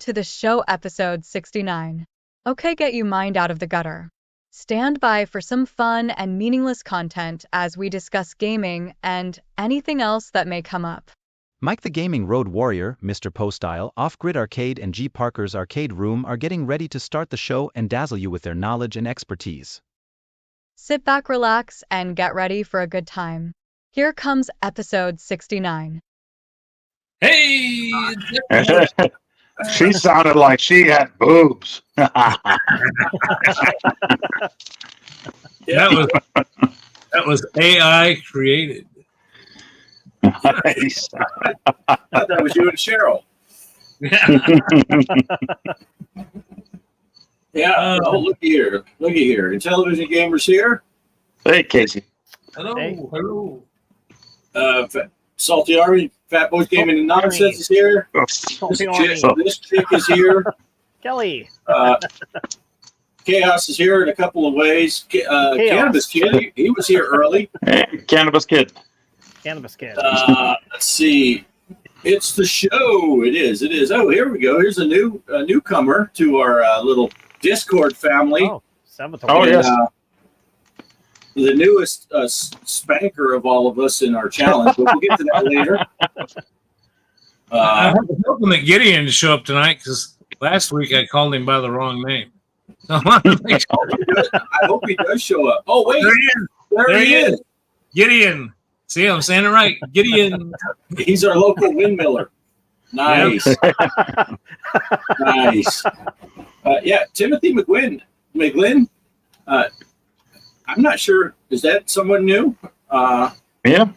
to the show episode 69. Okay, get you mind out of the gutter. Stand by for some fun and meaningless content as we discuss gaming and anything else that may come up. Mike the Gaming Road Warrior, Mr. Postile, Off-Grid Arcade and G. Parker's Arcade Room are getting ready to start the show and dazzle you with their knowledge and expertise. Sit back, relax, and get ready for a good time. Here comes episode 69. Hey! She sounded like she had boobs. That was AI created. Nice. I thought that was you and Cheryl. Yeah. Oh, looky here. Looky here. Intellivision Gamers here. Hey, Casey. Hello. Hey. Hello. Salty Army, Fat Boys Gaming and Nonsense is here. Salty Army. This chick is here. Kelly. Chaos is here in a couple of ways. Cannabis Kid, he was here early. Hey, Cannabis Kid. Cannabis Kid. Let's see. It's the show. It is. Oh, here we go. Here's a newcomer to our little Discord family. Oh, Saboteur. Oh, yes. The newest spanker of all of us in our challenge, but we'll get to that later. I was hoping that Gideon to show up tonight because last week I called him by the wrong name. So I hope he does show up. Oh, wait. There he is. Gideon. See, I'm saying it right. Gideon. He's our local windmiller. Nice. Nice. Yeah, Timothy McGlynn. I'm not sure. Is that someone new? Yeah.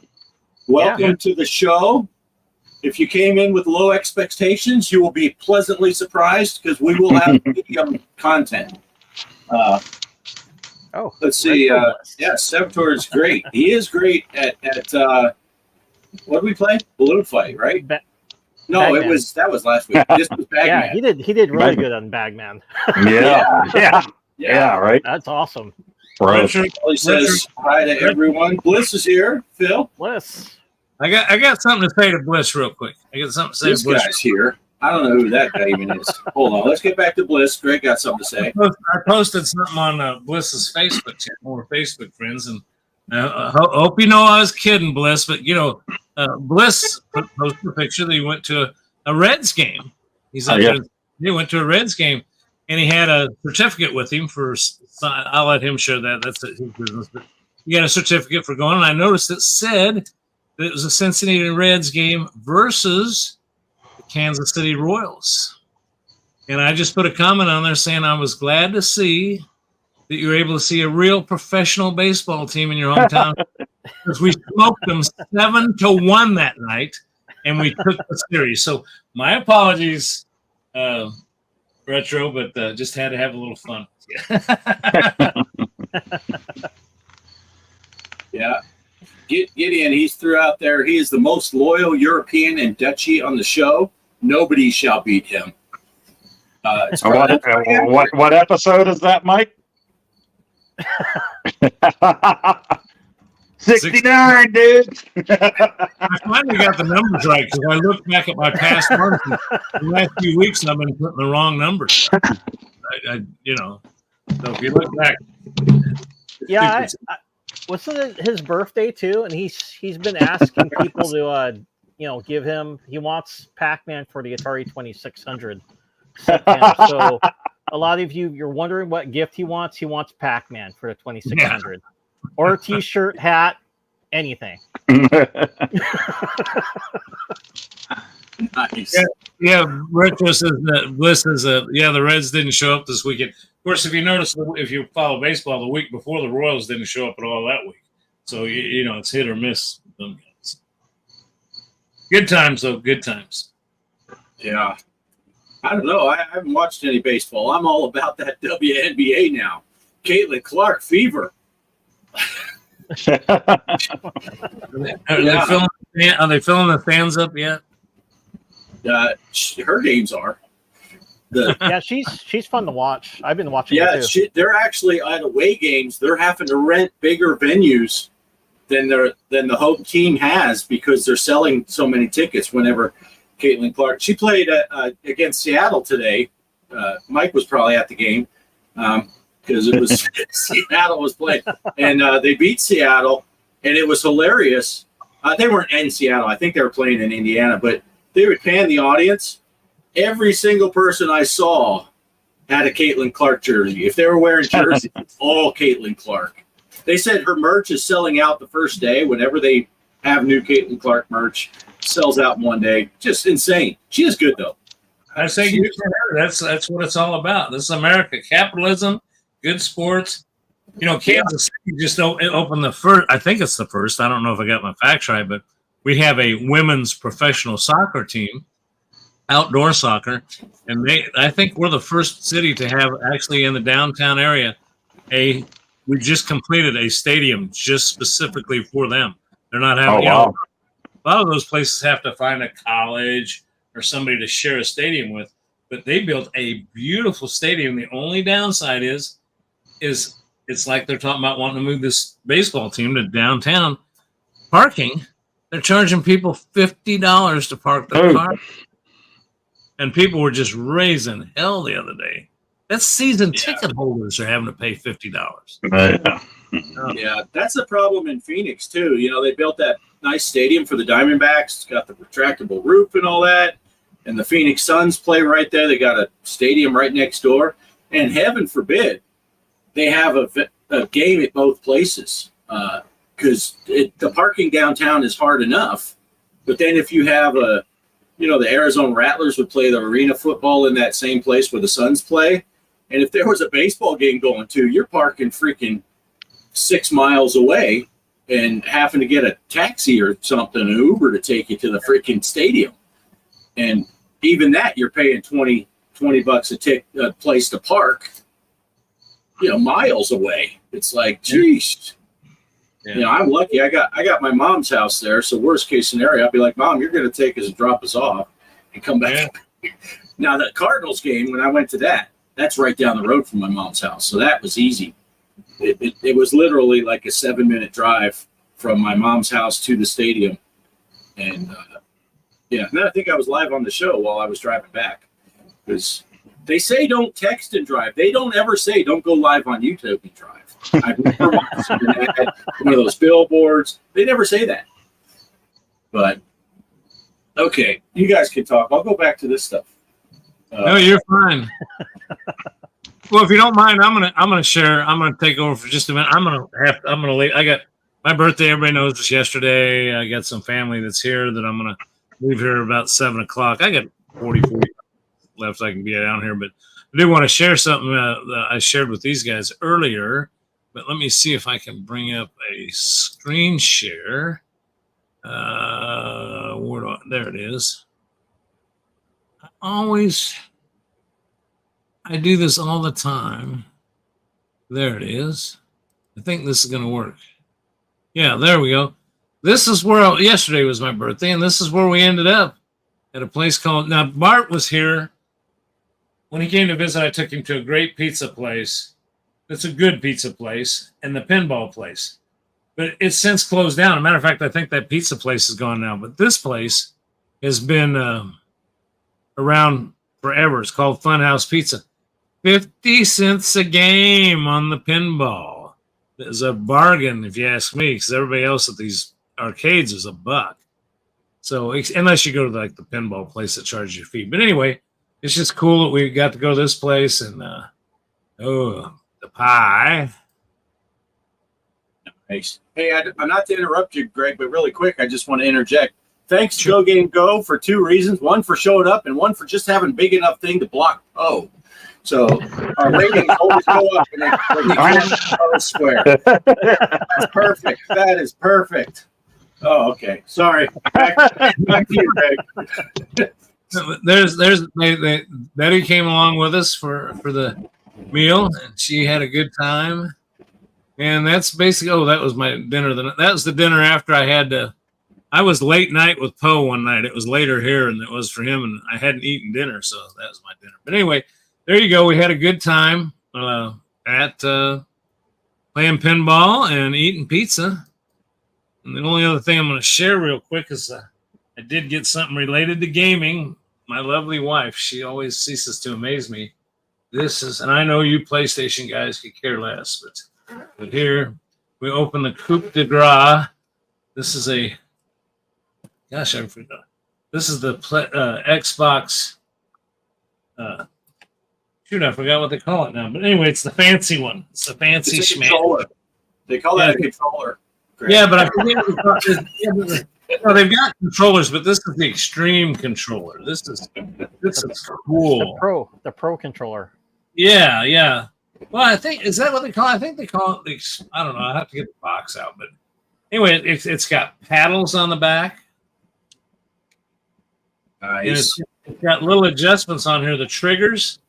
Welcome to the show. If you came in with low expectations, you will be pleasantly surprised because we will have medium content. Let's see. Saboteur is great. He is great at what did we play? Balloon Fight, right? No, Bagman. that was last week. This was Bagman. Yeah, he did really good on Bagman. Yeah, right. That's awesome. Right. He says hi to everyone. Bliss is here. Phil. Bliss. I got something to say to Bliss real quick. I got something to say This to Bliss. guy's here. I don't know who that guy even is. Hold on. Let's get back to Bliss. Greg got something to say. I posted something on Bliss's Facebook channel. We're Facebook friends, and I hope you know I was kidding, Bliss. But Bliss posted a picture that he went to a Reds game. He went to a Reds game, and he had a certificate with him for. I'll let him share that. That's his business. But he got a certificate for going, and I noticed it said that it was a Cincinnati Reds game versus the Kansas City Royals. And I just put a comment on there saying I was glad to see that you were able to see a real professional baseball team in your hometown because we smoked them 7-1 that night, and we took the series. So my apologies, Retro, but just had to have a little fun. Yeah. Gideon, he's threw out there. He is the most loyal European and Dutchie on the show. Nobody shall beat him. What episode is that, Mike? 69, dude. I finally got the numbers right because I looked back at my past months. The last few weeks, I've been putting the wrong numbers. So if you look back, yeah, wasn't it his birthday too? And he's been asking people to give him. He wants Pac-Man for the Atari 2600. So a lot of you're wondering what gift he wants. He wants Pac-Man for the 2600, or a T-shirt, hat, anything. Nice. Yeah, Retro says that Bliss is the Reds didn't show up this weekend. Of course, if you notice, if you follow baseball, the week before the Royals didn't show up at all that week. So, it's hit or miss. Good times, though. Good times. Yeah. I don't know. I haven't watched any baseball. I'm all about that WNBA now. Caitlin Clark fever. Are they filling the fans up yet? Her games are. Yeah, she's fun to watch. I've been watching her too. They're actually at away games. They're having to rent bigger venues than the home team has because they're selling so many tickets whenever Caitlin Clark. She played against Seattle today. Mike was probably at the game because it was Seattle was playing, and they beat Seattle, and it was hilarious. They weren't in Seattle. I think they were playing in Indiana, but they would pan the audience. Every single person I saw had a Caitlin Clark jersey. If they were wearing jerseys, it's all Caitlin Clark. They said her merch is selling out the first day. Whenever they have new Caitlin Clark merch, sells out in one day. Just insane. She is good though. I say good for her. That's what it's all about. This is America. Capitalism, good sports. You know, Kansas City just opened the first. I think it's the first. I don't know if I got my facts right, but we have a women's professional soccer team, outdoor soccer, and I think we're the first city to have actually in the downtown area we just completed a stadium just specifically for them. They're not having, a lot of those places have to find a college or somebody to share a stadium with, but they built a beautiful stadium. The only downside is it's like they're talking about wanting to move this baseball team to downtown. Parking, they're charging people $50 to park their car. And people were just raising hell the other day. That's season ticket holders are having to pay $50. Yeah, that's a problem in Phoenix too. You know, they built that nice stadium for the Diamondbacks. It's got the retractable roof and all that. And the Phoenix Suns play right there. They got a stadium right next door. And heaven forbid they have a game at both places because the parking downtown is hard enough. But then if you have the Arizona Rattlers would play the arena football in that same place where the Suns play. And if there was a baseball game going to, you're parking freaking 6 miles away and having to get a taxi or something, an Uber to take you to the freaking stadium. And even that, you're paying $20 a place to park, miles away. It's like, geez. Yeah. I'm lucky. I got my mom's house there. So worst case scenario, I'd be like, Mom, you're going to take us and drop us off and come back. Yeah. Now the Cardinals game, when I went to that's right down the road from my mom's house. So that was easy. It was literally like a 7-minute drive from my mom's house to the stadium. And and then I think I was live on the show while I was driving back because they say don't text and drive. They don't ever say don't go live on YouTube and drive. I've never watched one of those billboards. They never say that. But okay, you guys can talk. I'll go back to this stuff. No, you're fine. Well, if you don't mind, I'm gonna share. I'm gonna take over for just a minute. I'm gonna leave. I got my birthday. Everybody knows it's yesterday. I got some family that's here that I'm gonna leave here about 7:00. I got 40 left. So I can be down here, but I do want to share something that I shared with these guys earlier. But let me see if I can bring up a screen share. There it is. I do this all the time. There it is. I think this is going to work. Yeah, there we go. This is where yesterday was my birthday, and this is where we ended up at a place called. Now, Bart was here. When he came to visit, I took him to a great pizza place. It's a good pizza place and the pinball place. But it's since closed down. As a matter of fact, I think that pizza place is gone now. But this place has been around forever. It's called Funhouse Pizza. 50 cents a game on the pinball. It's a bargain, if you ask me, because everybody else at these arcades is $1. So unless you go to like the pinball place that charges you a fee. But anyway, it's just cool that we got to go to this place and the pie. Nice. Hey, I'm not to interrupt you, Greg, but really quick, I just want to interject. Thanks to Go Game Go for 2 reasons. One for showing up and one for just having a big enough thing to block Poe. So our ratings always go up when they Poe square. That's perfect. That is perfect. Oh, okay. Sorry. Back to you, Greg. There's Betty came along with us for the meal, and she had a good time. And that's basically that was my dinner. That was the dinner after I was late night with Poe one night. It was later here than it was for him, and I hadn't eaten dinner, so that was my dinner. But anyway, there you go. We had a good time at playing pinball and eating pizza. And the only other thing I'm going to share real quick is I did get something related to gaming. My lovely wife, she always ceases to amaze me. This is, and I know you PlayStation guys could care less, but here we open the Coupe de Gras. This is a, gosh, I forgot. This is the Xbox. Shoot, I forgot what they call it now. But anyway, it's the fancy one. It's the fancy It's a schmancy. controller. They call that a controller. Greg. Yeah, but I forget what they call it. Well, they've got controllers, but this is the extreme controller. This is cool. The pro controller. Yeah, yeah. Well, I think is that what they call it? I think they call it the. I don't know. I have to get the box out, but anyway, it's got paddles on the back. And Nice. it's got little adjustments on here. The triggers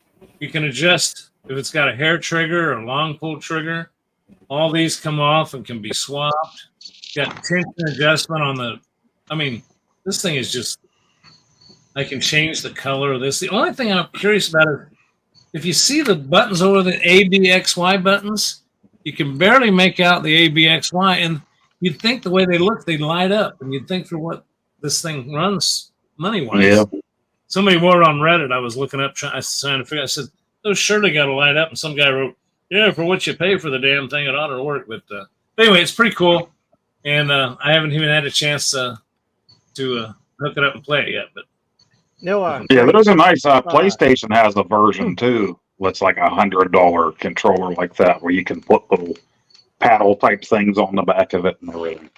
you can adjust if it's got a hair trigger or a long pull trigger. All these come off and can be swapped. Got tension adjustment on the. I mean, this thing is just. I can change the color of this. The only thing I'm curious about is if you see the buttons over the ABXY buttons, you can barely make out the ABXY, and you'd think the way they look, they'd light up, and you'd think for what this thing runs money-wise. Yeah. Somebody wrote on Reddit, I was looking up, trying to figure. I said, "Those surely got to light up." And some guy wrote, "Yeah, for what you pay for the damn thing, it ought to work." But anyway, it's pretty cool, and I haven't even had a chance to hook it up and play it yet. But No, Yeah, there's a nice PlayStation has a version too. It's like $100 controller like that, where you can put little paddle type things on the back of it and everything.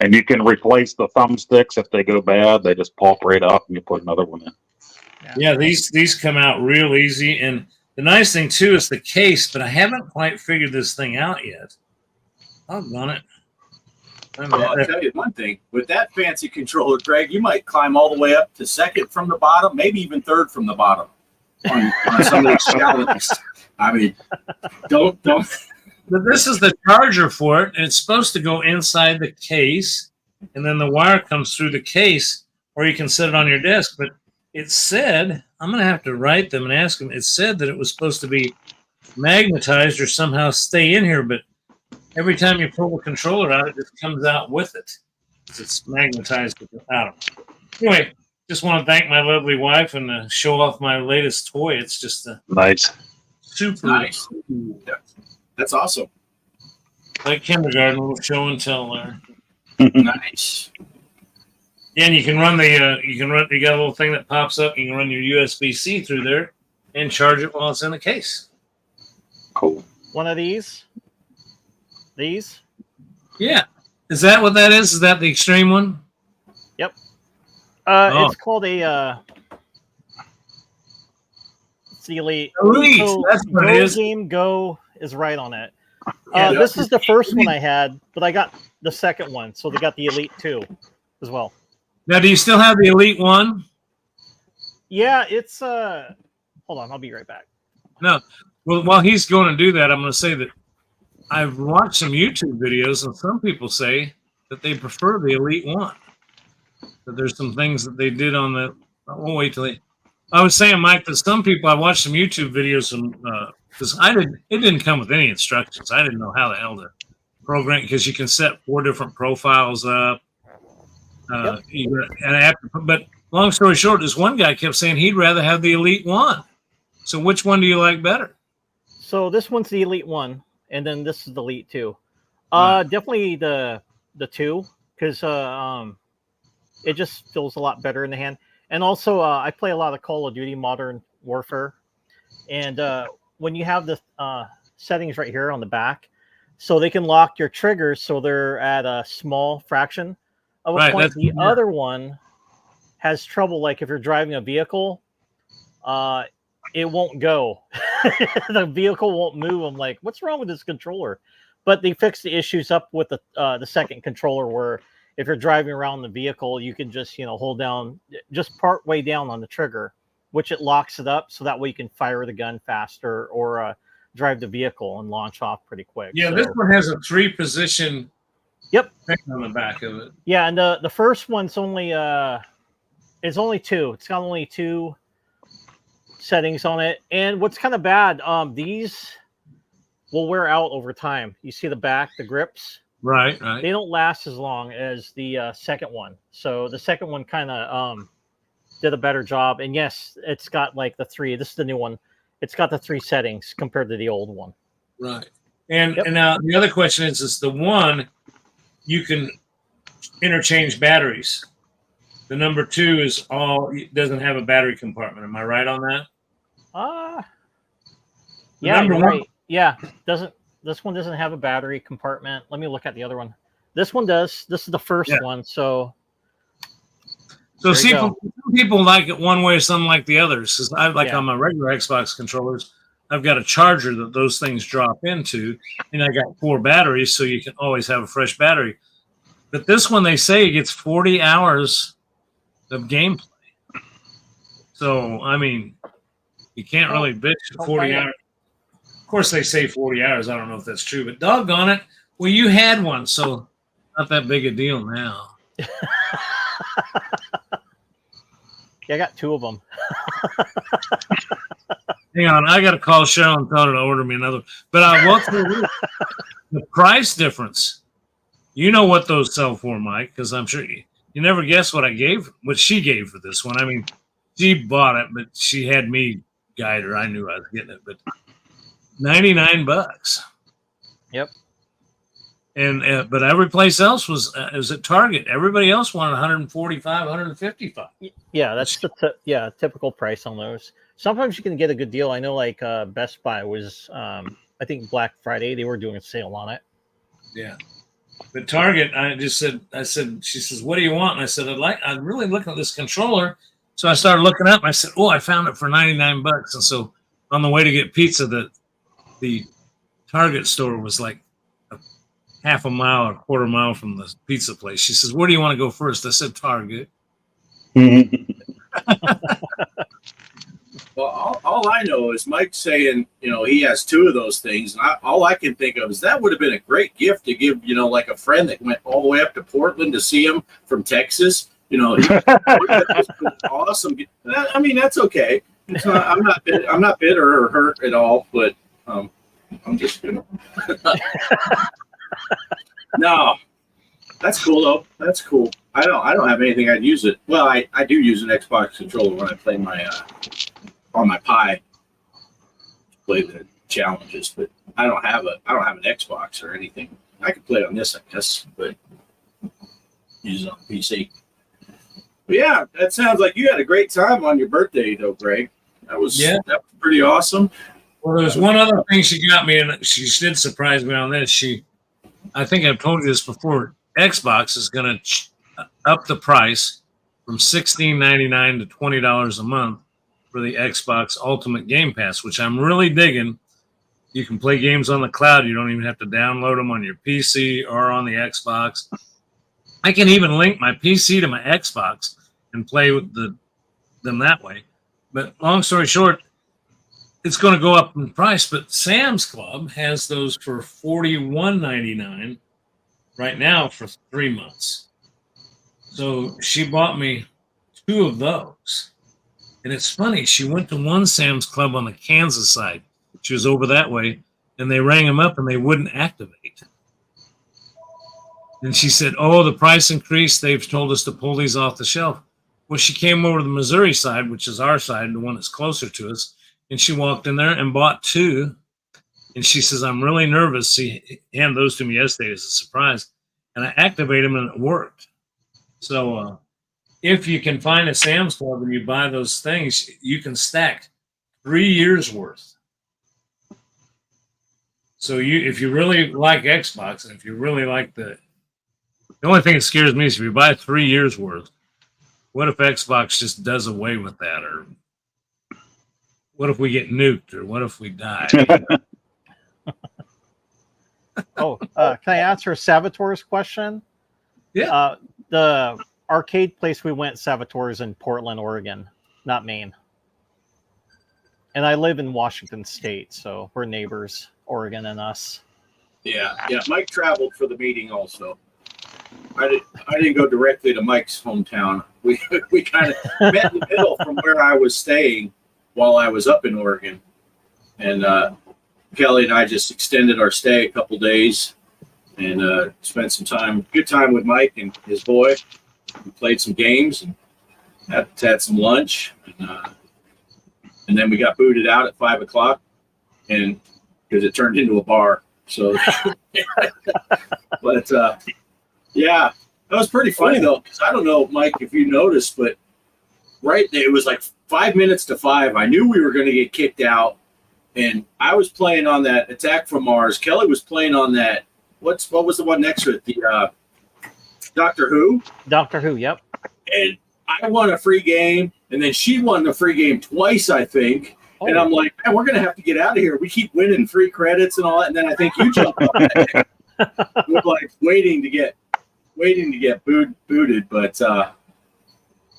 And you can replace the thumbsticks if they go bad. They just pop right up, and you put another one in. yeah, these come out real easy, and the nice thing too is the case. But I haven't quite figured this thing out yet. Doggone it. Well, I'll tell you one thing. With that fancy controller, Greg, you might climb all the way up to second from the bottom, maybe even third from the bottom on some of these challenges. I mean, don't. But this is the charger for it, and it's supposed to go inside the case, and then the wire comes through the case, or you can set it on your desk. But it said, I'm going to have to write them and ask them. It said that it was supposed to be magnetized or somehow stay in here, but every time you pull the controller out, it just comes out with it. It's magnetized out. Anyway, just want to thank my lovely wife and show off my latest toy. It's just Nice. super Nice. That's awesome. like kindergarten, little show and tell there. Nice. Yeah, and you can run you got a little thing that pops up. You can run your USB-C through there and charge it while it's in the case. Cool. one of these. These. Yeah. Is that what that is? Is that the extreme one? Yep. Oh. It's called a. It's the Elite. Elite, Go, that's what it Go is. Game Go is right on it. Yeah, This is the first one I had, but I got the second one, so they got the Elite 2 as well. Now, do you still have the Elite one? Yeah, it's hold on, I'll be right back. No. Well, while he's going to do that, I'm going to say that I've watched some YouTube videos, and some people say that they prefer the Elite One. That there's some things that they did on the. I won't wait till they. I was saying, Mike, that some people I watched some YouTube videos because it didn't come with any instructions. I didn't know how the hell to program because you can set 4 different profiles up. But long story short, this one guy kept saying he'd rather have the Elite One. So which one do you like better? So this one's the Elite 1, and then this is the Elite 2. Right. Definitely the 2, because it just feels a lot better in the hand. And also, I play a lot of Call of Duty Modern Warfare, and when you have the settings right here on the back, so they can lock your triggers so they're at a small fraction of a Right, point. that's- The other one has trouble, like if you're driving a vehicle, it won't go. The vehicle won't move. I'm like, what's wrong with this controller? But they fixed the issues up with the second controller, where if you're driving around the vehicle, you can just hold down, just part way down on the trigger, which it locks it up, so that way you can fire the gun faster or drive the vehicle and launch off pretty quick. Yeah, So, this one has a 3-position Yep. thing on the back of it. Yeah, and the first one's only it's only 2. It's got only 2 settings on it. And what's kind of bad, these will wear out over time. You see the back, the grips. Right, right. They don't last as long as the second one. So the second one kind of did a better job. And yes, it's got like the 3. This is the new one. It's got the 3 settings compared to the old one. Right. And now the other question is the one you can interchange batteries. The number 2 is doesn't have a battery compartment. Am I right on that? Yeah, you're one, right. Yeah, this one doesn't have a battery compartment. Let me look at the other one. This one does. This is the first one. So some people like it one way, some like the others. Because I like on my regular Xbox controllers, I've got a charger that those things drop into, and I got 4 batteries, so you can always have a fresh battery. But this one, they say it gets 40 hours of gameplay. So, I mean, you can't really bitch at 40 hours. Of course, they say 40 hours. I don't know if that's true, but doggone it. Well, you had one, so not that big a deal now. Yeah, I got 2 of them. Hang on, I got to call Cheryl and tell her to order me another. But I will tell you the price difference. You know what those sell for, Mike, because I'm sure you never guess what she gave for this one. I mean, she bought it, but she had me guide her. I knew I was getting it, but $99. Yep. And but every place else was at Target. Everybody else wanted 145, 155. Yeah, that's the typical price on those. Sometimes you can get a good deal. I know, like Best Buy was, I think Black Friday they were doing a sale on it. Yeah, but Target, I said, she says, "What do you want?" And I said, I'm really looking at this controller. So I started looking up. And I said, "Oh, I found it for $99." And so on the way to get pizza, the Target store was like half a mile or quarter mile from the pizza place. She says, "Where do you want to go first?" I said, "Target." Well, all I know is Mike saying, he has 2 of those things. And all I can think of is that would have been a great gift to give, like a friend that went all the way up to Portland to see him from Texas. Awesome. I mean, that's okay. It's not, I'm not bitter or hurt at all, but I'm just, No, that's cool though. That's cool. I don't have anything I'd use it. Well, I do use an Xbox controller when I play my on my Pi to play the challenges, but I don't have an Xbox or anything. I could play it on this, I guess, but use it on PC. But yeah, that sounds like you had a great time on your birthday though, Greg. That was pretty awesome. Well, there's one other thing she got me, and she did surprise me on this. I think I've told you this before. Xbox is going to up the price from $16.99 to $20 a month for the Xbox Ultimate Game Pass, which I'm really digging. You can play games on the cloud. You don't even have to download them on your PC or on the Xbox. I can even link my PC to my Xbox and play with them that way. But long story short, it's going to go up in price, but Sam's Club has those for $41.99 right now for 3 months. So she bought me 2 of those. And it's funny, she went to one Sam's Club on the Kansas side. She was over that way, and they rang them up and they wouldn't activate. And she said, "Oh, the price increased. They've told us to pull these off the shelf." Well, she came over to the Missouri side, which is our side, the one that's closer to us. And she walked in there and bought 2. And she says, "I'm really nervous." She handed those to me yesterday as a surprise. And I activated them and it worked. So if you can find a Sam's Club and you buy those things, you can stack 3 years worth. So if you really like Xbox, and if you really like the only thing that scares me is if you buy 3 years worth, what if Xbox just does away with that? Or what if we get nuked? Or what if we die? Can I answer Salvatore's question? Yeah. The arcade place we went, Salvatore's in Portland, Oregon, not Maine. And I live in Washington State, so we're neighbors, Oregon and us. Yeah. Mike traveled for the meeting also. I didn't go directly to Mike's hometown. We kind of met in the middle from where I was staying while I was up in Oregon. And Kelly and I just extended our stay a couple days and spent some good time with Mike and his boy. We played some games and had some lunch, and then we got booted out at 5 o'clock, and because it turned into a bar. So, but yeah, that was pretty funny though, because I don't know, Mike, if you noticed, but right there, it was like 5 minutes to 5. I knew we were going to get kicked out, and I was playing on that Attack from Mars. Kelly was playing on that. What was the one next to it? The Doctor Who. Doctor Who. Yep. And I won a free game, and then she won the free game twice, I think. Oh. And I'm like, man, we're gonna have to get out of here. We keep winning free credits and all that. And then I think you jumped on that. We're like waiting to get booted. But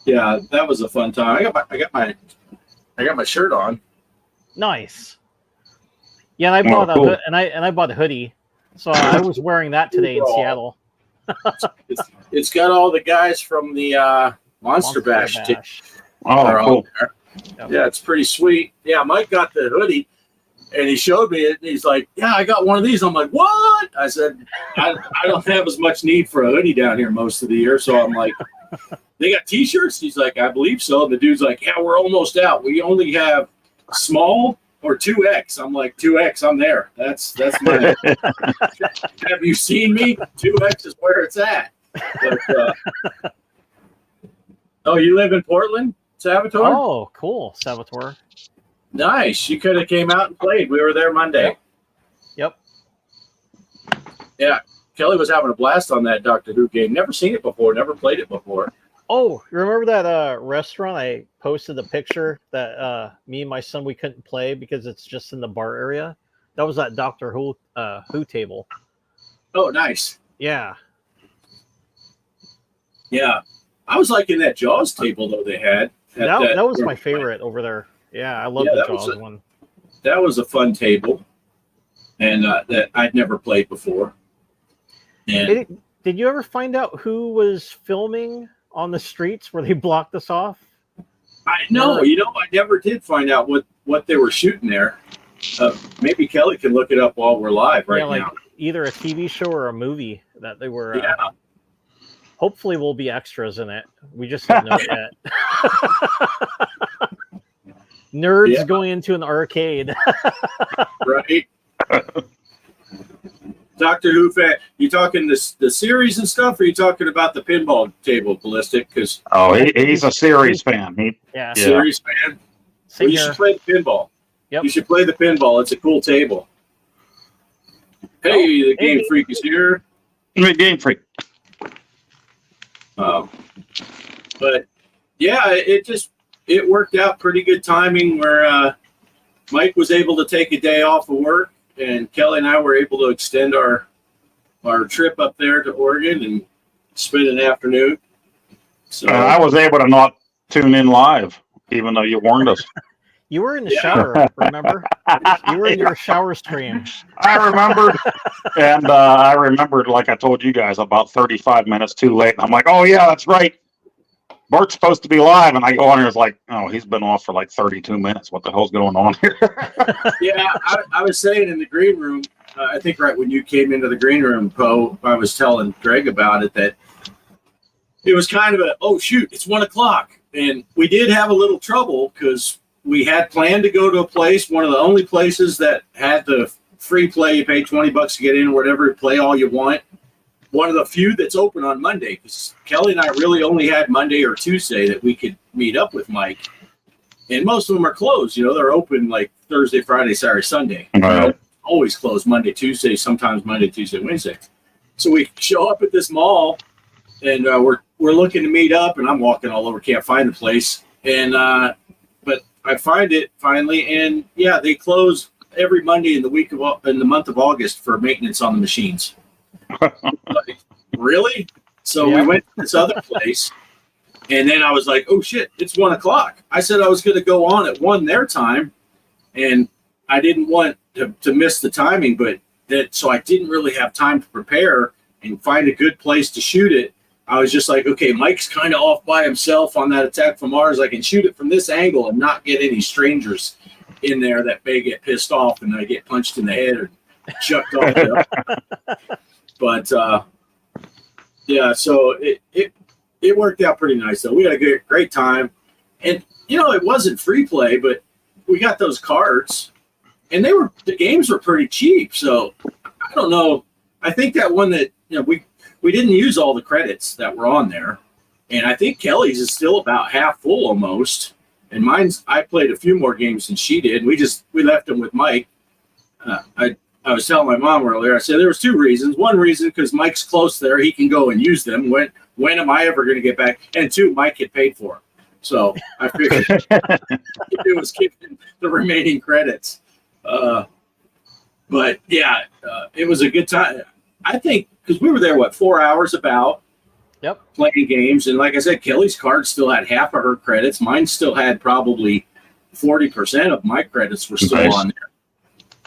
yeah, that was a fun time. I got my shirt on. Nice. Yeah, and I bought a hoodie, so I was wearing that today in Seattle. It's got all the guys from the Monster Bash. Oh, cool. Yep. Yeah, it's pretty sweet. Yeah, Mike got the hoodie, and he showed me it. And he's like, "Yeah, I got one of these." I'm like, "What?" I said, "I don't have as much need for a hoodie down here most of the year." So I'm like, "They got T-shirts?" He's like, "I believe so." And the dude's like, "Yeah, we're almost out. We only have small or 2X." I'm like, 2X, I'm there. That's my. Have you seen me? 2X is where it's at. But, oh, you live in Portland, Salvatore? Oh, cool, Salvatore. Nice. You could have came out and played. We were there Monday. Yep. Yeah, Kelly was having a blast on that Doctor Who game. Never seen it before. Never played it before. Oh, you remember that restaurant? I posted a picture that me and my son, we couldn't play because it's just in the bar area. That was that Doctor Who table. Oh, nice. Yeah. Yeah. I was liking that Jaws table, though, they had. That was my favorite over there. Yeah, I love the Jaws one. That was a fun table, and that I'd never played before. And did you ever find out who was filming on the streets where they blocked us off? I never did find out what they were shooting there. Maybe Kelly can look it up while we're live now. Either a TV show or a movie that they were. Yeah. Hopefully, we'll be extras in it. We just don't know yet. Nerds going into an arcade. Right. Doctor Who fan, you talking the series and stuff, or are you talking about the pinball table, Ballistic? Because he's a series fan. Series fan. Well, you should play the pinball. Yep. You should play the pinball. It's a cool table. Hey, the Game Freak is here. Game Freak. But yeah, it worked out pretty good timing where Mike was able to take a day off of work, and Kelly and I were able to extend our trip up there to Oregon and spend an afternoon. So I was able to not tune in live, even though you warned us. You were in the shower, remember? You were in your shower stream. I remembered. And I remembered, like I told you guys, about 35 minutes too late. And I'm like, oh, yeah, that's right. Bart's supposed to be live. And I go on here, it's like, oh, he's been off for like 32 minutes. What the hell's going on here? Yeah, I was saying in the green room, I think right when you came into the green room, Poe, I was telling Greg about it, that it was kind of oh, shoot, it's 1 o'clock. And we did have a little trouble because we had planned to go to a place, one of the only places that had the free play. You pay $20 to get in or whatever, play all you want. One of the few that's open on Monday, because Kelly and I really only had Monday or Tuesday that we could meet up with Mike. And most of them are closed. They're open like Thursday, Friday, Saturday, Sunday. Always closed Monday, Tuesday, sometimes Monday, Tuesday, Wednesday. So we show up at this mall, and we're looking to meet up, and I'm walking all over, can't find the place. And but I find it finally, and yeah, they close every Monday in the month of August for maintenance on the machines. Like, really? So we went to this other place, and then I was like, oh shit, it's 1 o'clock. I said I was going to go on at 1 their time, and I didn't want to miss the timing, so I didn't really have time to prepare and find a good place to shoot it. I was just like, okay, Mike's kind of off by himself on that Attack from Mars. I can shoot it from this angle and not get any strangers in there that may get pissed off and I get punched in the head or chucked off. But yeah, so it worked out pretty nice though. We had a great time, and it wasn't free play, but we got those cards, and the games were pretty cheap. So I don't know. I think that one that we didn't use all the credits that were on there, and I think Kelly's is still about half full almost. And I played a few more games than she did. We left them with Mike. I was telling my mom earlier, I said there was two reasons. One reason, because Mike's close there. He can go and use them. When am I ever going to get back? And two, Mike had paid for them. So I figured it was keeping the remaining credits. But yeah, it was a good time. I think because we were there, 4 hours about. Yep. Playing games. And like I said, Kelly's card still had half of her credits. Mine still had probably 40% of my credits were still on there.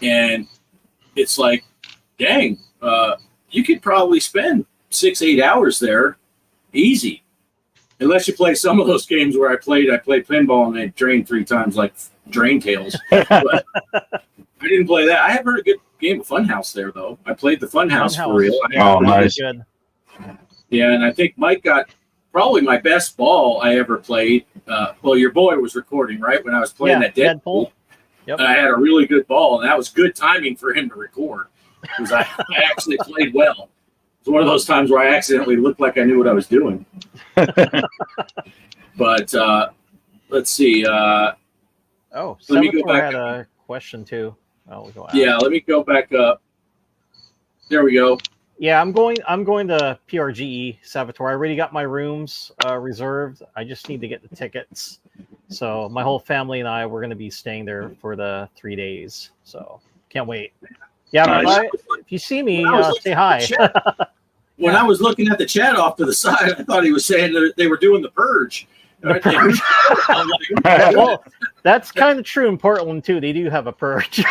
And it's like, dang, you could probably spend 6-8 hours there easy. Unless you play some of those games where I played pinball and they drained 3 times like Drain Tales. But I didn't play that. I have heard a good game of Funhouse there, though. I played the Funhouse for real. Oh, nice. Good. Yeah, and I think Mike got probably my best ball I ever played. Well, your boy was recording, right, when I was playing that Deadpool. Yep. And I had a really good ball, and that was good timing for him to record because I actually played well. It's one of those times where I accidentally looked like I knew what I was doing. But let's see. Salvatore had a question too. We'll go let me go back up. There we go. Yeah, I'm going to PRGE, Salvatore. I already got my rooms reserved. I just need to get the tickets. So my whole family and I, we're going to be staying there for the 3 days. So can't wait. Yeah, Nice. if you see me, say hi. When I was looking at the chat off to the side, I thought he was saying that they were doing the purge. The purge. Well, that's kind of true in Portland too. They do have a purge.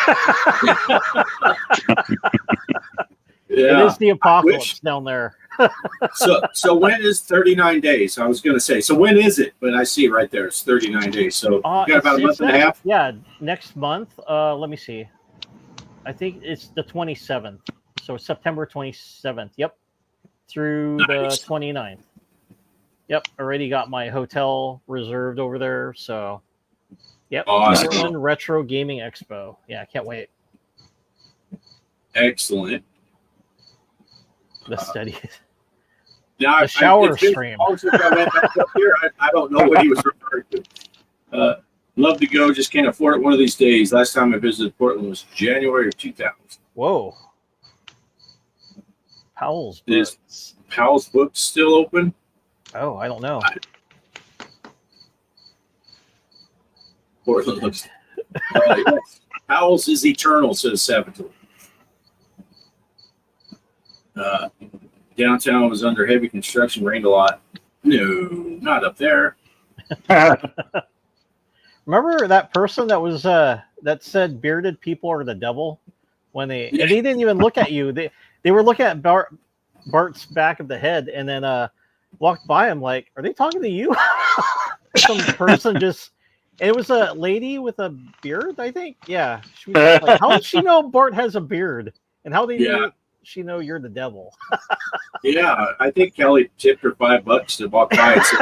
Yeah. It is the apocalypse down there. So when is 39 days? I was going to say. So when is it? But I see right there, it's 39 days. So you got about a month and a half? Yeah, next month. Let me see. I think it's the 27th. So September 27th. Yep. Through the 29th. Yep. Already got my hotel reserved over there. So, yep. Awesome. Portland Retro Gaming Expo. Yeah, I can't wait. Excellent. The study. Now, the shower stream. I don't know what he was referring to. Love to go, just can't afford it one of these days. Last time I visited Portland was January of 2000. Whoa. Powell's Is Books. Powell's Books still open? Oh, I don't know. Portland looks. Yes. Powell's is eternal, says Salvatore. Downtown was under heavy construction, rained a lot. No, not up there. Remember that person that was that said bearded people are the devil when and they didn't even look at you. They were looking at Bart's back of the head and then walked by him like, are they talking to you? Some person just. It was a lady with a beard, I think. Yeah. She was like, how did she know Bart has a beard? And how did she know you're the devil? Yeah, I think Kelly tipped her $5 to walk by and say,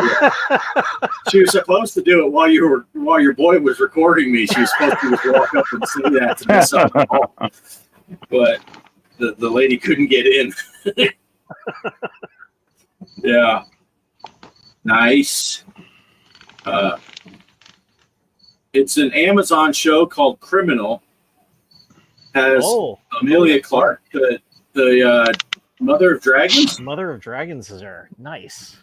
she was supposed to do it while your boy was recording me. She was supposed to just walk up and say that to mess up the ball. But the lady couldn't get in. Yeah. Nice. It's an Amazon show called Criminal. Has Amelia Clark, the Mother of Dragons. Mother of Dragons is there. Nice.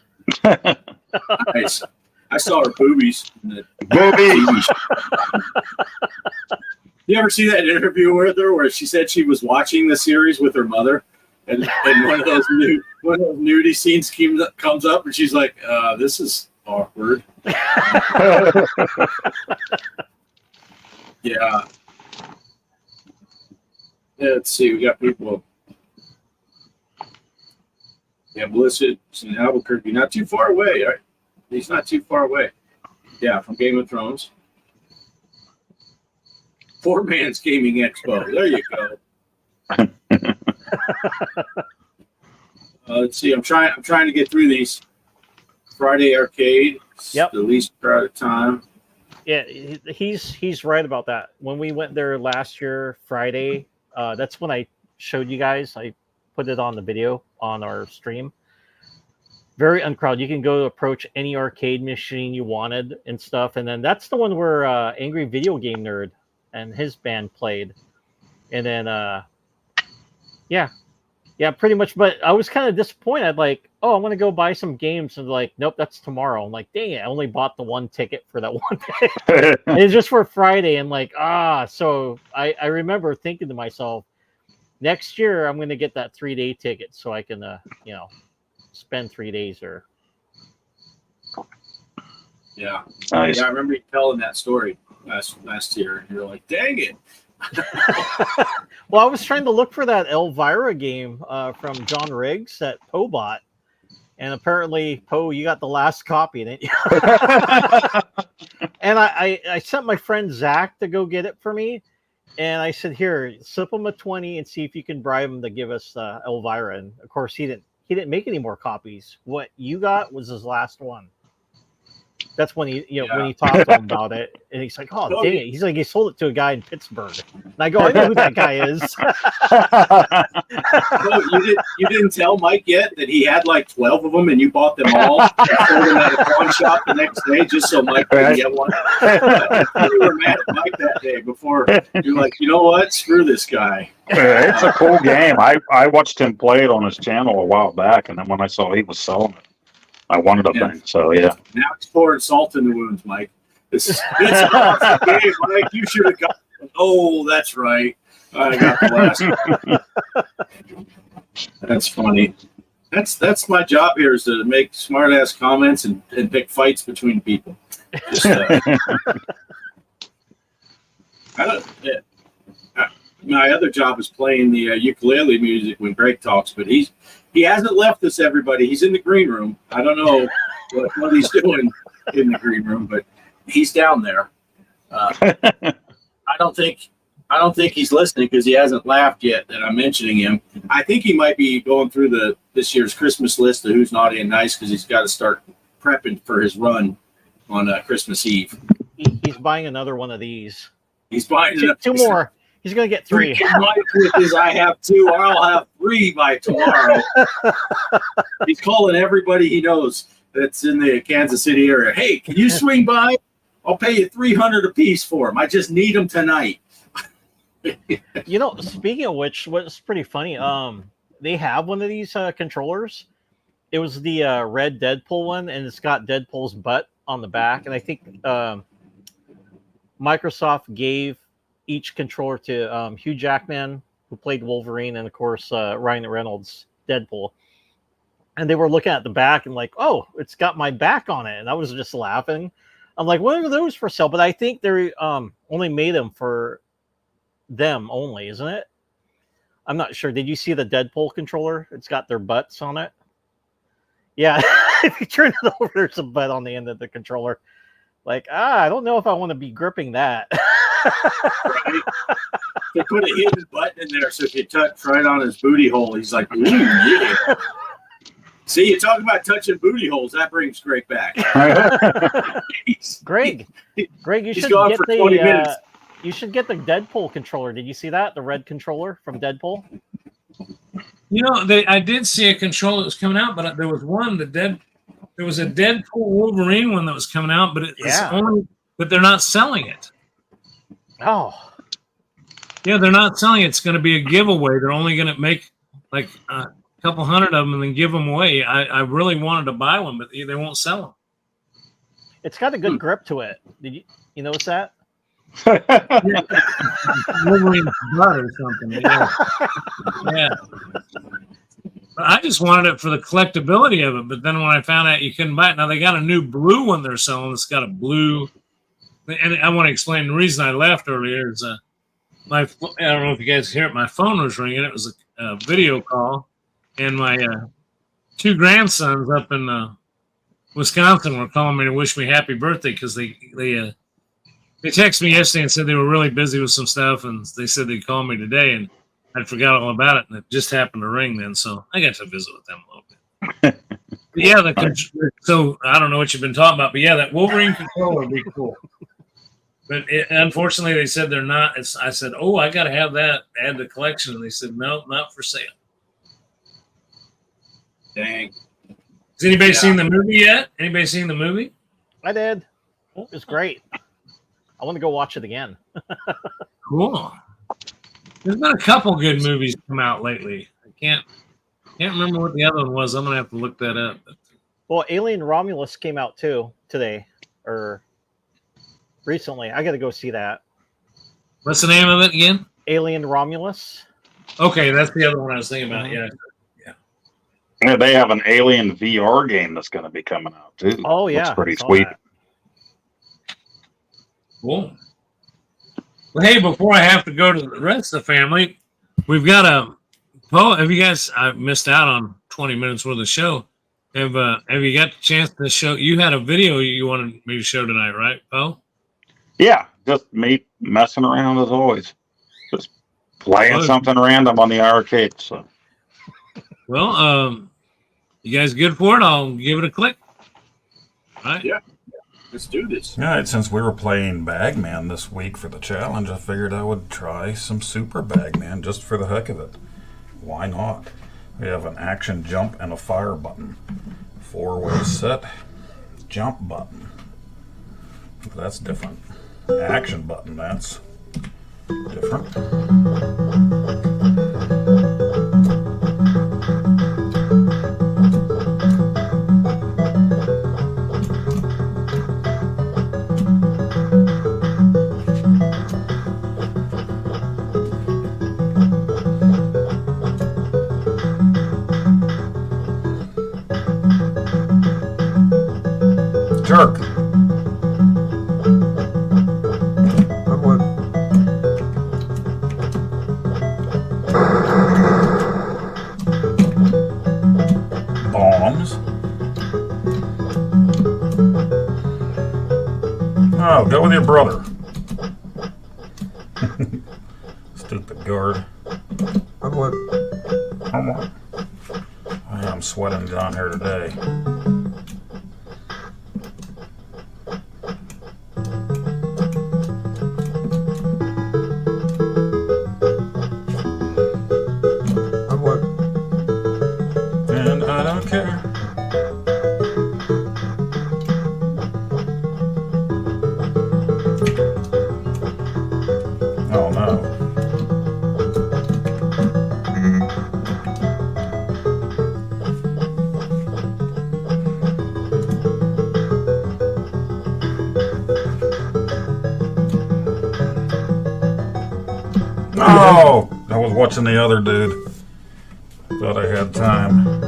Nice. I saw her boobies. Boobies. You ever see that interview with her where she said she was watching the series with her mother, and one of those nudie scenes comes up, and she's like, "This is awkward." Yeah. Let's see. We got people. Yeah, Melissa in Albuquerque, not too far away. Right? He's not too far away. Yeah, from Game of Thrones. Poor Man's Gaming Expo. There you go. Let's see. I'm trying to get through these. Friday Arcade. Yep. The least crowded time. Yeah, he's right about that. When we went there last year, Friday, that's when I showed you guys. I put it on the video on our stream. Very uncrowded. You can go approach any arcade machine you wanted and stuff. And then that's the one where Angry Video Game Nerd and his band played. And then, yeah, pretty much. But I was kind of disappointed. Like, oh, I'm going to go buy some games. And like, nope, that's tomorrow. I'm like, dang it, I only bought the one ticket for that one day. And it's just for Friday. And like, so I remember thinking to myself, next year I'm going to get that 3-day ticket so I can, spend 3 days there. Yeah. Nice. Yeah, I remember you telling that story last year. And you're like, dang it. Well, I was trying to look for that Elvira game from John Riggs that Poe bought. And apparently, Poe, you got the last copy, didn't you? And I sent my friend Zach to go get it for me. And I said, here, slip him a 20 and see if you can bribe him to give us Elvira. And of course, he didn't make any more copies. What you got was his last one. That's when when he talked to him about it, and he's like, "Oh, dang it!" He's like, he sold it to a guy in Pittsburgh, and I go, "I know who that guy is." No, you didn't tell Mike yet that he had like 12 of them, and you bought them all and sold them at a pawn shop the next day just so Mike could get one. You were mad at Mike that day before. You're like, you know what? Screw this guy. It's a cool game. I watched him play it on his channel a while back, and then when I saw he was selling it, I wanted a thing. So yeah. Now it's pouring salt in the wounds, Mike. It's an awesome game, Mike. You should have got. Oh, that's right. I got the last one. That's funny. That's my job here, is to make smart ass comments and pick fights between people. Just, my other job is playing the ukulele music when Greg talks, but he hasn't left us, everybody. He's in the green room. I don't know what he's doing in the green room, but he's down there. I don't think he's listening because he hasn't laughed yet that I'm mentioning him. I think he might be going through this year's Christmas list of who's naughty and nice because he's got to start prepping for his run on Christmas Eve. He's buying another one of these. He's buying two more. He's going to get 3. I have 2. I'll have 3 by tomorrow. He's calling everybody he knows that's in the Kansas City area. Hey, can you swing by? I'll pay you $300 a piece for them. I just need them tonight. Speaking of which, what's pretty funny, they have one of these controllers. It was the red Deadpool one, and it's got Deadpool's butt on the back. And I think Microsoft gave each controller to Hugh Jackman, who played Wolverine, and of course Ryan Reynolds, Deadpool. And they were looking at the back and like, oh, it's got my back on it. And I was just laughing. I'm like, what are those for sale? But I think they only made them for them only, isn't it? I'm not sure. Did you see the Deadpool controller? It's got their butts on it. Yeah, if you turn it over, there's a butt on the end of the controller. Like, I don't know if I want to be gripping that. Right? They put a hidden button in there so if you touch right on his booty hole, he's like, ooh, yeah. See, you talk about touching booty holes. That brings Greg back. Greg, you should get the Deadpool controller. Did you see that? The red controller from Deadpool? I did see a controller that was coming out, but there was one, there was a Deadpool Wolverine one that was coming out, but but they're not selling it. Oh. Yeah, they're not selling it. It's going to be a giveaway. They're only going to make like a couple hundred of them and then give them away. I really wanted to buy one, but they won't sell them. It's got a good grip to it. Did you notice that? Wolverine butt or something. Yeah. But I just wanted it for the collectability of it. But then when I found out you couldn't buy it, now they got a new blue one they're selling. It's got a blue. And I want to explain the reason I left earlier is I don't know if you guys hear it. My phone was ringing. It was a video call, and my 2 grandsons up in Wisconsin were calling me to wish me happy birthday because they texted me yesterday and said they were really busy with some stuff, and they said they'd call me today. And I forgot all about it, and it just happened to ring then, so I got to visit with them a little bit. But yeah, so I don't know what you've been talking about, but yeah, that Wolverine controller would be cool. But unfortunately, they said they're not. I said, "Oh, I got to have that. Add the collection," and they said, "No, not for sale." Dang. Has anybody seen the movie yet? Anybody seen the movie? I did. It was great. I want to go watch it again. Cool. There's been a couple good movies come out lately. I can't remember what the other one was. I'm gonna have to look that up. Well, Alien Romulus came out too today or recently. I got to go see that. What's the name of it again? Alien Romulus. Okay, that's the other one I was thinking about. Yeah. Yeah, they have an Alien VR game that's going to be coming out too. Oh yeah, looks pretty sweet. That. Cool. Well, hey, before I have to go to the rest of the family, we've got a Poe. Have you guys? I missed out on 20 minutes worth of the show. Have you got the chance to show? You had a video you wanted me to show tonight, right, Poe? Yeah, just me messing around as always, just playing something random on the arcade. So, well, you guys good for it? I'll give it a click. All right. Yeah. Let's do this. All right, since we were playing Bagman this week for the challenge, I figured I would try some Super Bagman just for the heck of it. Why not? We have an action jump and a fire button. 4-way set, jump button. That's different. Action button, that's different. Jerk. Bombs. Oh, go with your brother. Stupid guard. I'm sweating down here today. And I don't care. Oh no. Oh, I was watching the other dude. Thought I had time.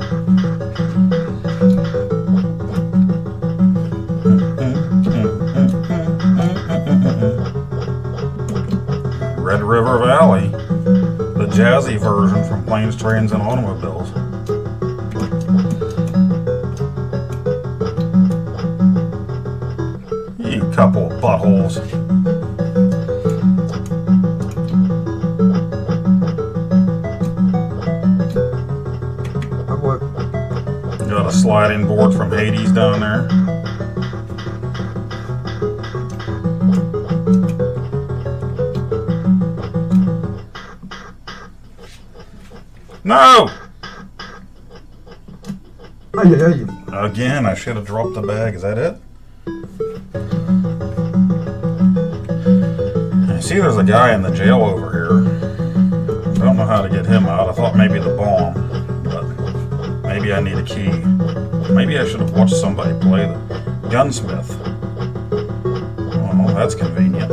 Red River Valley, the jazzy version from Planes, Trains, and Automobiles. You couple of buttholes. Got a sliding board from Hades down there. No! Again, I should have dropped the bag. Is that it? I see there's a guy in the jail over here. I don't know how to get him out. I thought maybe the bomb, but maybe I need a key. Maybe I should have watched somebody play the gunsmith. Oh, that's convenient.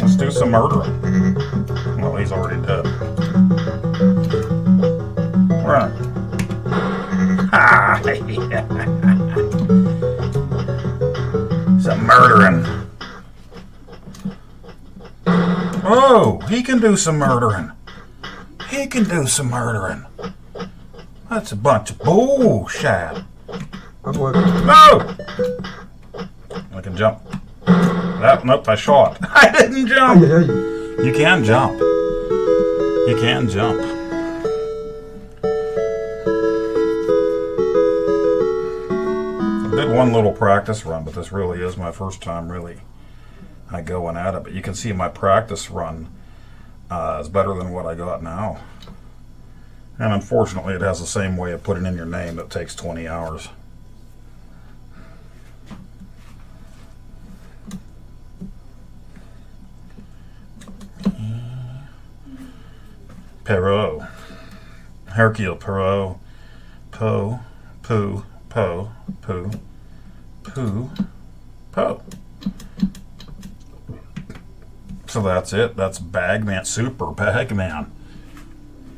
Let's do some murdering. Well, he's already dead. Right. Ha! Some murdering. Oh, he can do some murdering. He can do some murdering. That's a bunch of bullshit. That's what. No! I can jump. Nope, I shot. I didn't jump. Ay, ay, ay. You can jump. You can jump. I did one little practice run, but this really is my first time really going at it. But you can see my practice run is better than what I got now. And unfortunately, it has the same way of putting in your name that takes 20 hours. Perot. Hercule Perot. Po. Poo. Po. Poo. Poo. Po. So that's it. That's Bagman. Super Bagman.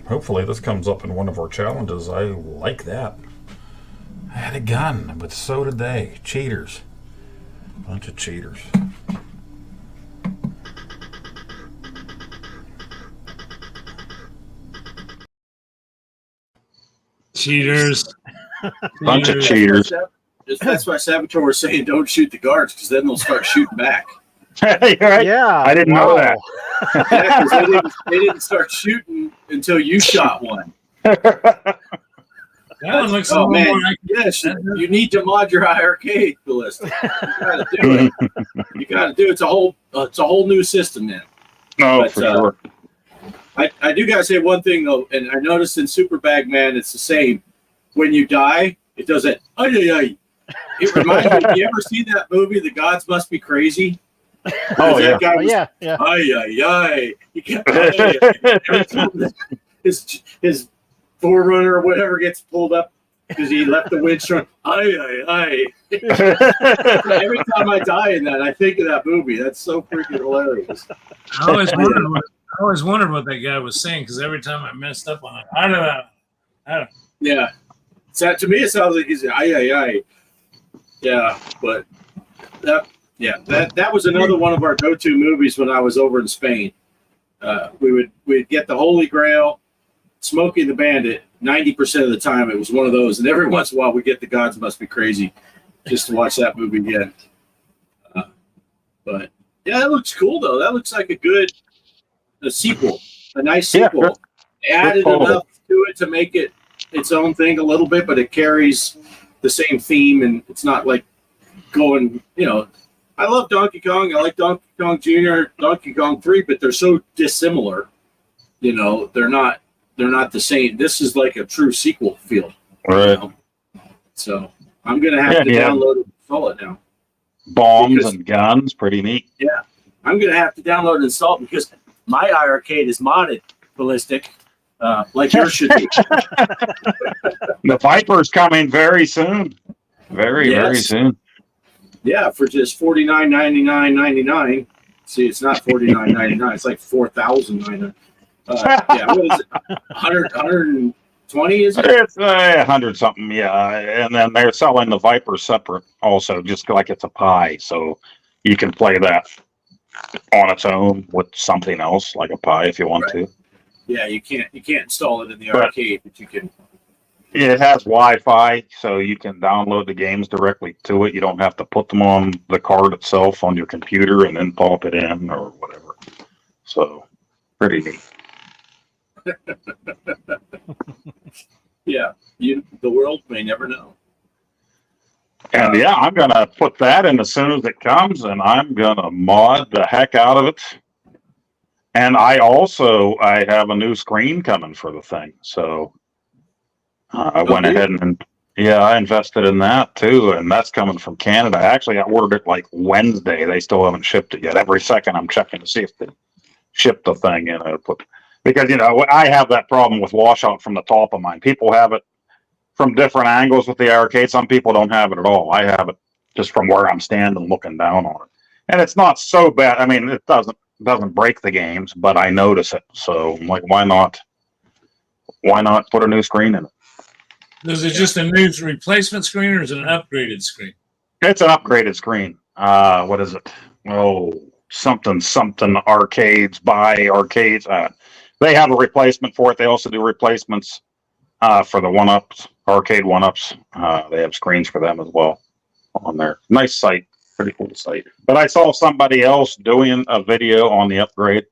Hopefully this comes up in one of our challenges. I like that. I had a gun, but so did they. Cheaters. Bunch of cheaters. Cheaters. Bunch of cheaters. That's why Saboteur was saying don't shoot the guards, because then they'll start shooting back. Right? Yeah, I didn't know that. Yeah, 'cause they didn't start shooting until you shot one. That one looks a Oh little man, more like yes, you need to mod your arcade ballistic. You gotta do it. You gotta do it. It's a whole new system now. No, But, for sure. I do gotta say one thing though, and I noticed in Super Bagman it's the same. When you die, it does that. Ay, ay, ay. It reminds me. You ever see that movie, The Gods Must Be Crazy? Oh, That yeah. guy Oh, was, yeah, yeah. ay, ay, ay. He kept, ay, ay, ay. Every time his Forerunner or whatever gets pulled up because he left the winch on. Ay, ay, ay. Every time I die in that, I think of that movie. That's so freaking hilarious. I always wondered what that guy was saying, because every time I messed up on it, I don't know. Yeah. So to me, it sounds like he's ay, ay, ay. Yeah, but that was another one of our go-to movies when I was over in Spain. We'd get the Holy Grail, Smokey the Bandit. 90% of the time, it was one of those, and every once in a while, we get The Gods Must Be Crazy, just to watch that movie again. But yeah, that looks cool though. That looks like a sequel, a nice Yeah, sequel. They added cool. enough to it to make it its own thing a little bit, but it carries the same theme, and it's not like going, I love Donkey Kong. I like Donkey Kong Jr., Donkey Kong 3, but they're so dissimilar. They're not the same. This is like a true sequel feel. Right. So I'm gonna have to download it and install it now. Bombs and guns, pretty neat. Yeah, I'm gonna have to download and install it because my iArcade is modded ballistic, like yours should be. The Viper's coming very soon. Very soon. Yeah, for just $49.99.99. See, it's not $49.99. It's like $4,099. Yeah, what is it? 120 is it? It's 100 something, yeah. And then they're selling the Viper separate also, just like it's a pie. So you can play that on its own with something else, like a pie, if you want to. Yeah, you can't install it in the arcade, but you can. It has Wi-Fi, so you can download the games directly to it. You don't have to put them on the card itself on your computer and then pop it in or whatever. So, pretty neat. Yeah, the world may never know. And yeah, I'm going to put that in as soon as it comes, and I'm going to mod the heck out of it. And I have a new screen coming for the thing. So I went ahead and I invested in that too. And that's coming from Canada. Actually, I ordered it like Wednesday. They still haven't shipped it yet. Every second I'm checking to see if they shipped the thing in. Because, I have that problem with washout from the top of mine. People have it from different angles with the arcade. Some people don't have it at all. I have it just from where I'm standing looking down on it. And it's not so bad. I mean, it doesn't break the games, but I notice it. So I'm like, why not put a new screen in it? Is it just a new replacement screen, or is it an upgraded screen? It's an upgraded screen. What is it? Oh, something arcades. They have a replacement for it. They also do replacements for the 1-ups, arcade 1-ups. They have screens for them as well on there. Nice site, pretty cool site. But I saw somebody else doing a video on the upgrade,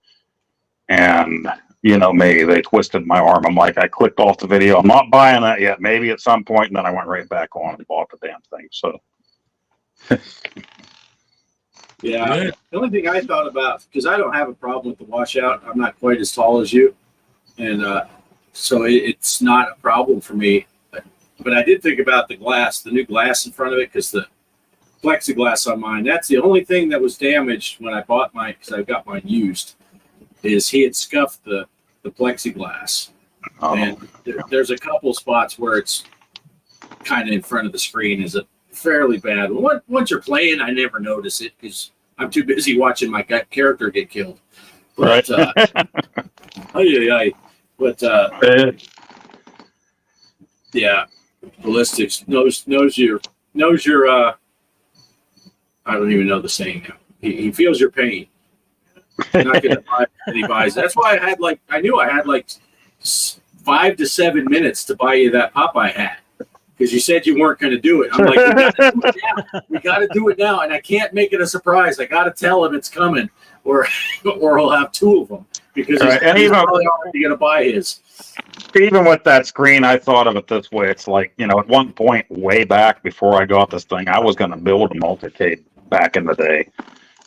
and you know me, they twisted my arm. I'm like, I clicked off the video. I'm not buying that yet. Maybe at some point, and then I went right back on and bought the damn thing. So. Yeah. The only thing I thought about, because I don't have a problem with the washout. I'm not quite as tall as you, and so it's not a problem for me. But I did think about the glass, the new glass in front of it, because the plexiglass on mine, that's the only thing that was damaged when I bought mine, because I got mine used, is he had scuffed the plexiglass. And there's a couple spots where it's kind of in front of the screen is a fairly bad. Once you're playing, I never notice it because I'm too busy watching my character get killed. But yeah, ballistics knows your I don't even know the saying now. He feels your pain. Not gonna buy that he buys. That's why I knew I had 5 to 7 minutes to buy you that Popeye hat. Because you said you weren't going to do it. I'm like, we got to do it now. And I can't make it a surprise. I got to tell him it's coming or he'll have 2 of them because he's probably already going to buy his. Even with that screen, I thought of it this way. It's like, you know, at one point way back before I got this thing, I was going to build a multicade back in the day.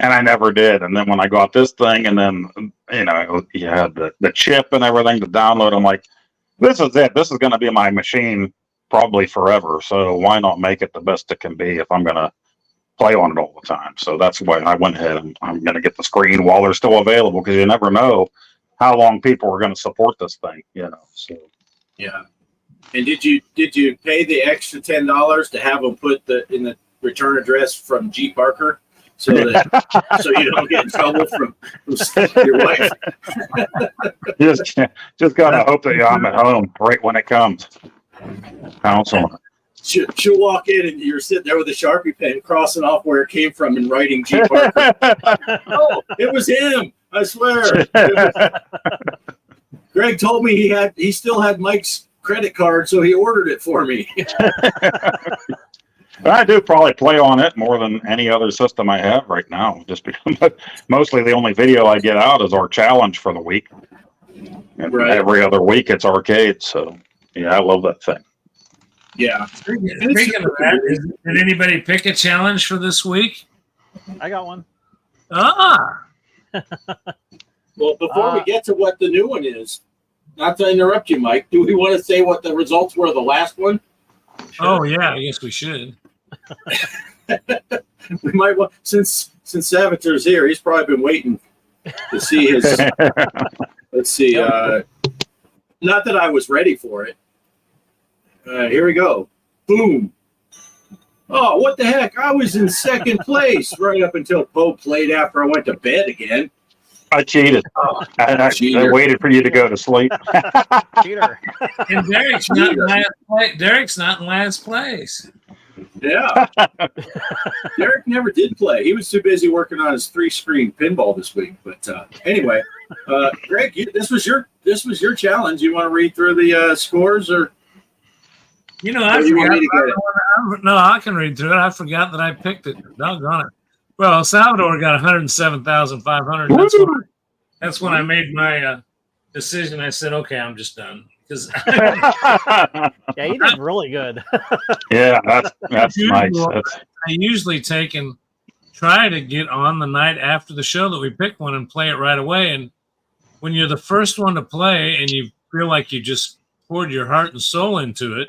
And I never did. And then when I got this thing and then, you know, you had the chip and everything to download, I'm like, this is it. This is going to be my machine probably forever, so why not make it the best it can be if I'm gonna play on it all the time? So that's why I went ahead and I'm gonna get the screen while they're still available, because you never know how long people are gonna support this thing, you know. So yeah. And did you pay the extra $10 to have them put in the return address from G Parker so that so you don't get in trouble from your wife? just gotta hope that I'm at home right when it comes. Counsel. She'll walk in and you're sitting there with a Sharpie pen crossing off where it came from and writing G Parker. Oh, it was him. I swear. Greg told me he still had Mike's credit card, so he ordered it for me. I do probably play on it more than any other system I have right now, just because mostly the only video I get out is our challenge for the week. And every other week it's arcade, so yeah, I love that thing. Yeah. Speaking of that, did anybody pick a challenge for this week? I got one. Ah. Well, before we get to what the new one is, not to interrupt you, Mike, do we want to say what the results were of the last one? Sure. Oh, yeah, I guess we should. We might want, since Savitar's here, he's probably been waiting to see his. Let's see. Not that I was ready for it. Here we go. Boom. Oh, what the heck? I was in second place right up until Poe played after I went to bed again. I cheated. I waited for you to go to sleep. Cheater. And Derek's not in last place. Derek's not in last place. Yeah. Derek never did play. He was too busy working on his 3-screen pinball this week. But anyway, Greg, this was your challenge. You want to read through the scores, or? You know, I forgot. No, I can read through it. I forgot that I picked it. Doggone it. Well, Salvador got 107,500. That's when I made my decision. I said, "Okay, I'm just done." Because yeah, you did really good. Yeah, that's nice. I usually try to get on the night after the show that we pick one and play it right away. And when you're the first one to play and you feel like you just poured your heart and soul into it,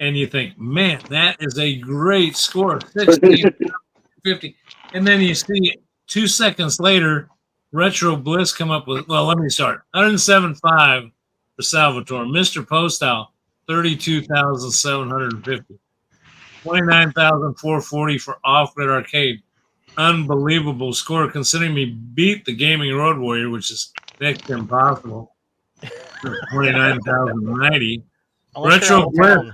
and you think, "Man, that is a great score, 1650," and then you see 2 seconds later, Retro Bliss come up with, well, let me start. 107.5 for Salvatore. Mr. Postal, 32,750. 29,440 for Off Grid Arcade. Unbelievable score considering me beat the Gaming Road Warrior, which is next to impossible. 29,090. Retro Bliss.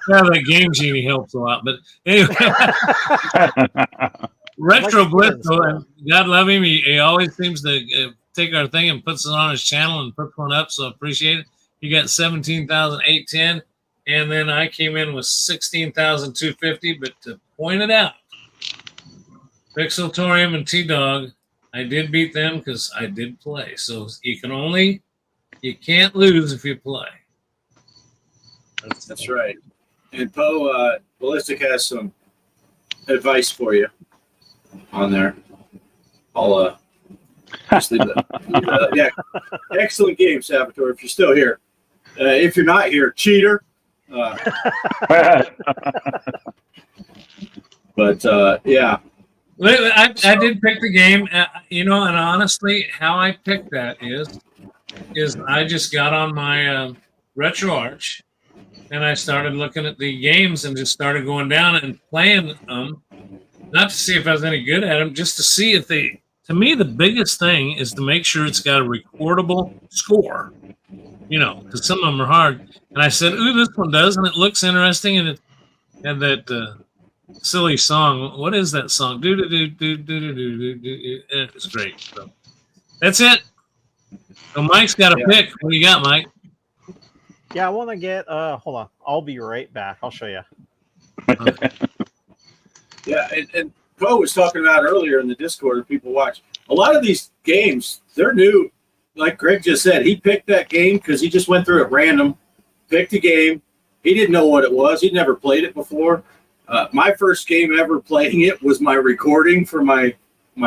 Yeah, that Game Genie helps a lot. But anyway, Retro Bliss, though, God love him, he always seems to take our thing and puts it on his channel and puts one up, so appreciate it. You got 17,810, and then I came in with 16,250. But to point it out, Pixeltorium and T-Dog, I did beat them because I did play. So you can't lose if you play. That's right. And Poe, Ballistic has some advice for you on there. I'll just leave that. Yeah, excellent game, Saboteur. If you're still here, if you're not here, cheater. But yeah, I did pick the game, and honestly, how I picked that is I just got on my RetroArch, and I started looking at the games and just started going down and playing them, not to see if I was any good at them, just to see if they. To me, the biggest thing is to make sure it's got a recordable score, because some of them are hard. And I said, "Ooh, this one does," and it looks interesting, and it had that silly song. What is that song? Do do do do do do do. It's great. So that's it. So Mike's got a pick. What do you got, Mike? Yeah, I want to get. Hold on. I'll be right back. I'll show you. yeah, and Poe was talking about earlier in the Discord, if people watch. A lot of these games, they're new. Like Greg just said, he picked that game because he just went through it random, picked a game. He didn't know what it was. He'd never played it before. My first game ever playing it was my recording for my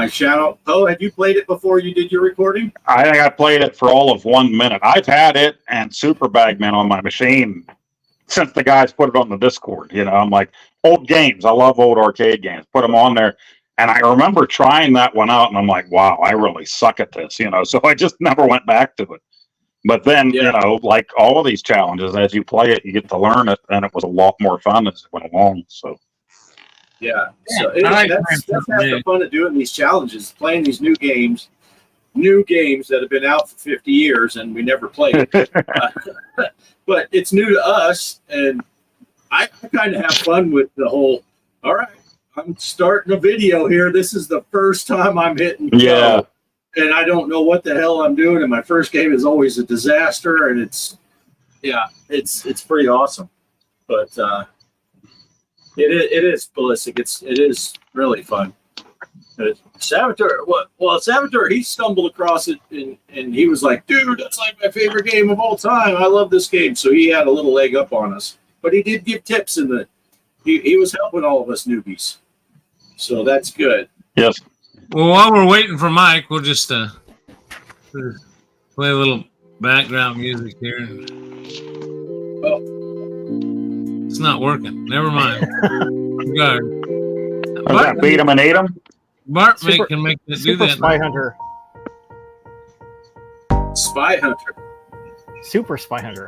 channel. Poe, had you played it before you did your recording? I think I played it for all of 1 minute. I've had it and Super Bagman on my machine since the guys put it on the Discord. I'm like, old games. I love old arcade games. Put them on there. And I remember trying that one out, and I'm like, wow, I really suck at this, So I just never went back to it. But then, like all of these challenges, as you play it, you get to learn it, and it was a lot more fun as it went along. So, yeah. So that's half the fun of doing these challenges, playing these new games that have been out for 50 years, and we never played it. But it's new to us, and I kind of have fun with the whole, all right, I'm starting a video here. This is the first time I'm hitting go, and I don't know what the hell I'm doing. And my first game is always a disaster, and it's pretty awesome. But it is Ballistic. It is really fun. Saboteur, Saboteur, he stumbled across it and he was like, dude, that's like my favorite game of all time. I love this game. So he had a little leg up on us. But he did give tips he was helping all of us newbies. So that's good. Yes. Well, while we're waiting for Mike, we'll just play a little background music here. Oh. It's not working. Never mind. Bart, beat him and eat him? Bart can make it do that. Spy Hunter. Spy Hunter. Super Spy Hunter.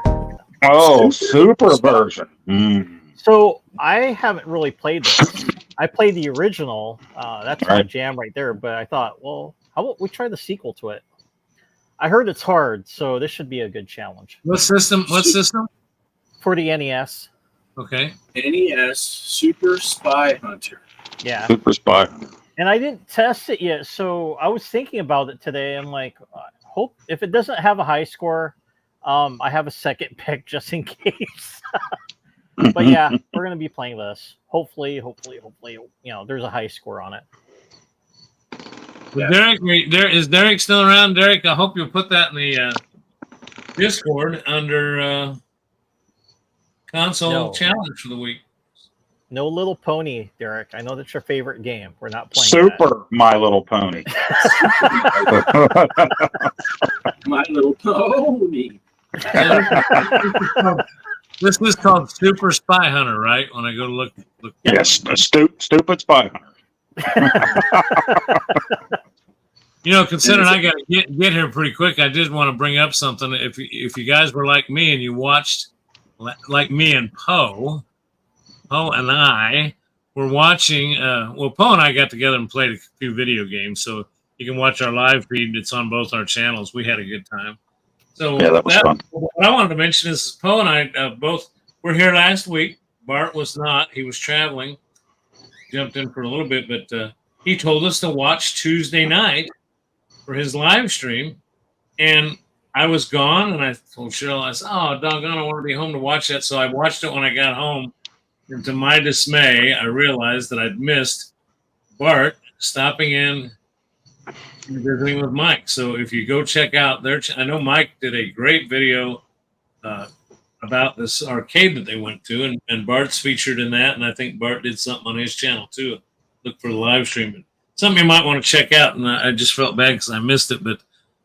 Oh, super version. Mm. So I haven't really played this. I played the original. That's my jam right there. But I thought, well, how about we try the sequel to it? I heard it's hard, so this should be a good challenge. What system? For the NES. Okay. NES Super Spy Hunter. Yeah. Super Spy Hunter. And I didn't test it yet, so I was thinking about it today. I'm like, hope if it doesn't have a high score, I have a second pick just in case. But yeah, we're gonna be playing this. Hopefully, there's a high score on it. Yeah. Derek, is Derek still around? Derek, I hope you'll put that in the Discord under console challenge for the week. No Little Pony, Derek. I know that's your favorite game. We're not playing Super My Little Pony. My Little Pony. This is called Super Spy Hunter, right? When I go to look. Yes, stupid Spy Hunter. Considering I got to get here pretty quick, I did want to bring up something. If you guys were like me and you watched, like me and Poe and I were watching. Poe and I got together and played a few video games, so you can watch our live feed. It's on both our channels. We had a good time. So yeah, that was fun. What I wanted to mention is Poe and I both were here last week. Bart was not. He was traveling. Jumped in for a little bit, but he told us to watch Tuesday night for his live stream. And I was gone, and I told Cheryl, I said, "Oh, doggone, I want to be home to watch that." So I watched it when I got home, and to my dismay, I realized that I'd missed Bart stopping in and visiting with Mike. So if you go check out their, I know Mike did a great video about this arcade that they went to, and Bart's featured in that, and I think Bart did something on his channel too. Look for the live stream. But something you might want to check out, and I just felt bad because I missed it, but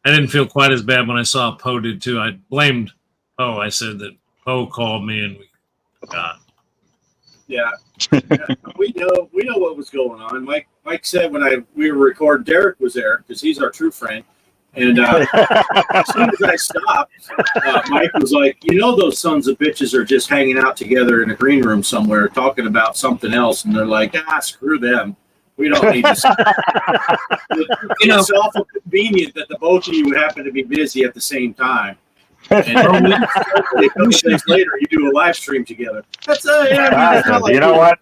I didn't feel quite as bad when I saw Poe did too. I blamed Poe. I said that Poe called me and we forgot. Yeah. we know what was going on. Mike said when we were recording, Derek was there because he's our true friend. And as soon as I stopped, Mike was like, those sons of bitches are just hanging out together in a green room somewhere talking about something else. And they're like, screw them. We don't need this. It's awful convenient that the both of you happen to be busy at the same time. And a couple days later, you do a live stream together. That's you know what?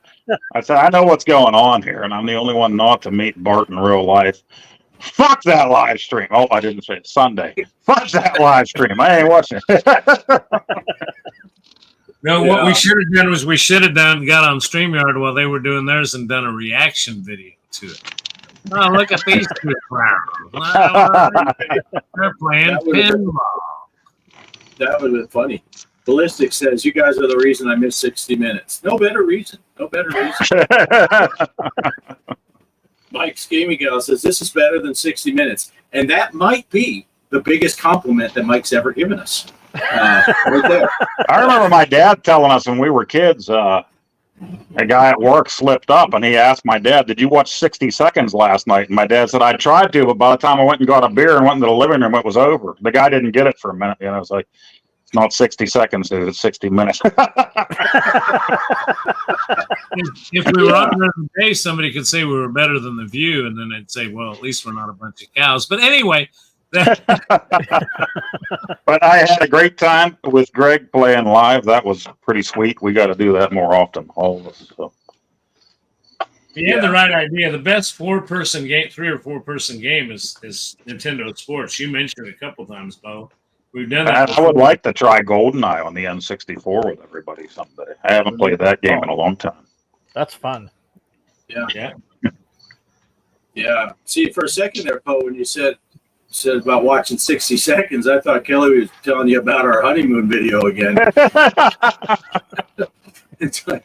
I said, I know what's going on here, and I'm the only one not to meet Bart in real life. Fuck that live stream. Oh, I didn't say it. Sunday. Fuck that live stream. I ain't watching it. No, what we should have done was got on StreamYard while they were doing theirs and done a reaction video to it. Oh, look at these two clowns. They're playing pinball. That would have been funny. Ballistic says, you guys are the reason I missed 60 Minutes. No better reason. Mike's Gaming Gal says, this is better than 60 Minutes. And that might be the biggest compliment that Mike's ever given us. Right there. I remember my dad telling us when we were kids, a guy at work slipped up and he asked my dad, did you watch 60 Seconds last night? And my dad said, I tried to, but by the time I went and got a beer and went into the living room, it was over. The guy didn't get it for a minute. It's like, it's not 60 seconds, dude. It's 60 minutes. If we were on the day, somebody could say we were better than The View, and then they'd say, well, at least we're not a bunch of cows. But anyway. But I had a great time with Greg playing live. That was pretty sweet. We got to do that more often, all of us. So. You had the right idea. The best 4-person game, 3 or 4-person game is Nintendo Sports. You mentioned it a couple times, Bo. We've done that. I would like to try GoldenEye on the N64 with everybody someday. I haven't played that game in a long time. That's fun. Yeah. See, for a second there, Poe, when you said about watching 60 Seconds, I thought Kelly was telling you about our honeymoon video again. It's like,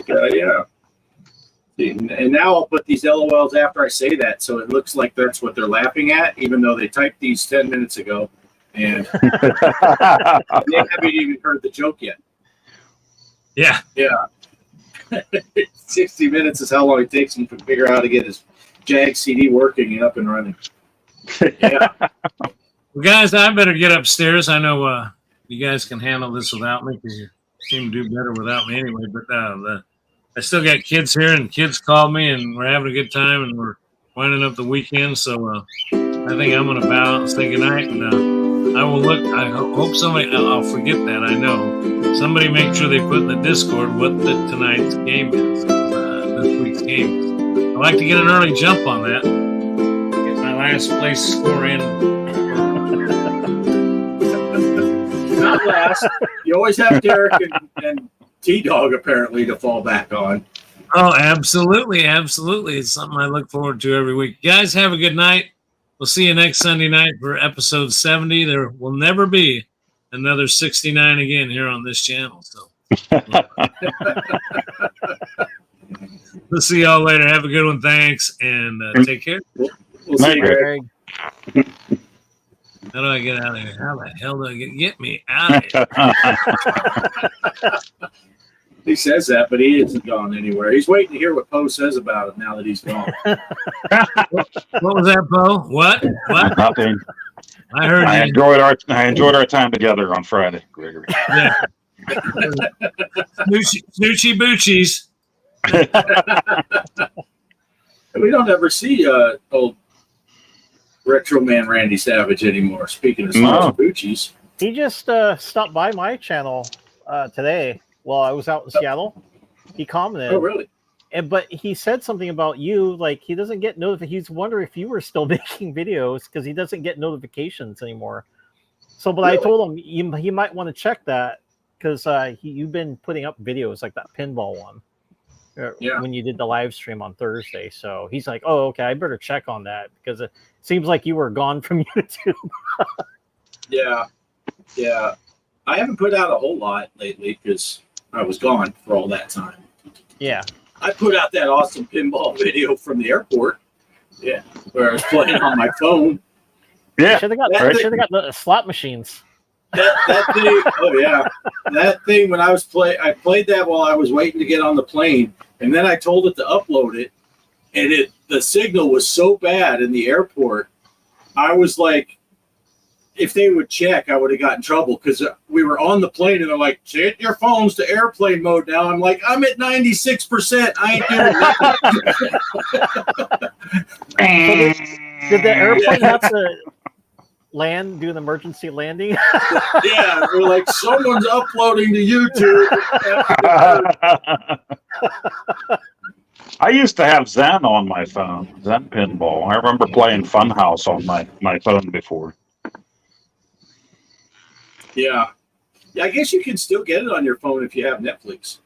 yeah. And now I'll put these LOLs after I say that, so it looks like that's what they're laughing at, even though they typed these 10 minutes ago, and they haven't even heard the joke yet. Yeah. 60 minutes is how long it takes him to figure out how to get his Jag CD working and up and running. Yeah. Well, guys, I better get upstairs. I know you guys can handle this without me because you seem to do better without me anyway. But I still got kids here, and kids called me, and we're having a good time, and we're winding up the weekend. So I think I'm going to bow out and say goodnight. And I will look. I hope somebody. I'll forget that. I know somebody make sure they put in the Discord what tonight's game is. This week's game is. I'd like to get an early jump on that. Get my last place score in. Not last. You always have Derek and T-Dog apparently to fall back on. Oh, absolutely. Absolutely. It's something I look forward to every week. Guys, have a good night. We'll see you next Sunday night for episode 70. There will never be another 69 again here on this channel. So we'll see y'all later. Have a good one. Thanks. And take care. We'll see you, Greg. How do I get out of here? How the hell do I get me out of here? He says that, but he isn't gone anywhere. He's waiting to hear what Poe says about it now that he's gone. What was that, Poe? What? Nothing. I heard I enjoyed our time together on Friday, Gregory. Yeah. Snoochie boochies. We don't ever see old Retro Man Randy Savage anymore. Speaking of Snoochie. He just stopped by my channel today while I was out in Seattle. He commented. Oh, really? But he said something about you, like he doesn't get notifications. He's wondering if you were still making videos because he doesn't get notifications anymore So, but I told him you might want to check that because you've been putting up videos like that pinball one when you did the live stream on Thursday. So he's like, "Oh, okay, I better check on that because it seems like you were gone from YouTube." Yeah. I haven't put out a whole lot lately because I was gone for all that time. Yeah. I put out that awesome pinball video from the airport. Yeah, where I was playing on my phone. Yeah. Should have got the slot machines. That thing, oh yeah, that thing. When I played that while I was waiting to get on the plane, and then I told it to upload it, and the signal was so bad in the airport. I was like, if they would check, I would have got in trouble because we were on the plane, and they're like, "Set your phones to airplane mode now." I'm like, I'm at 96%. I ain't doing nothing. Did the airplane have to do an emergency landing? Yeah, we're like, someone's uploading to YouTube. I used to have Zen on my phone, Zen Pinball. I remember playing Funhouse on my phone before. Yeah, I guess you can still get it on your phone if you have Netflix.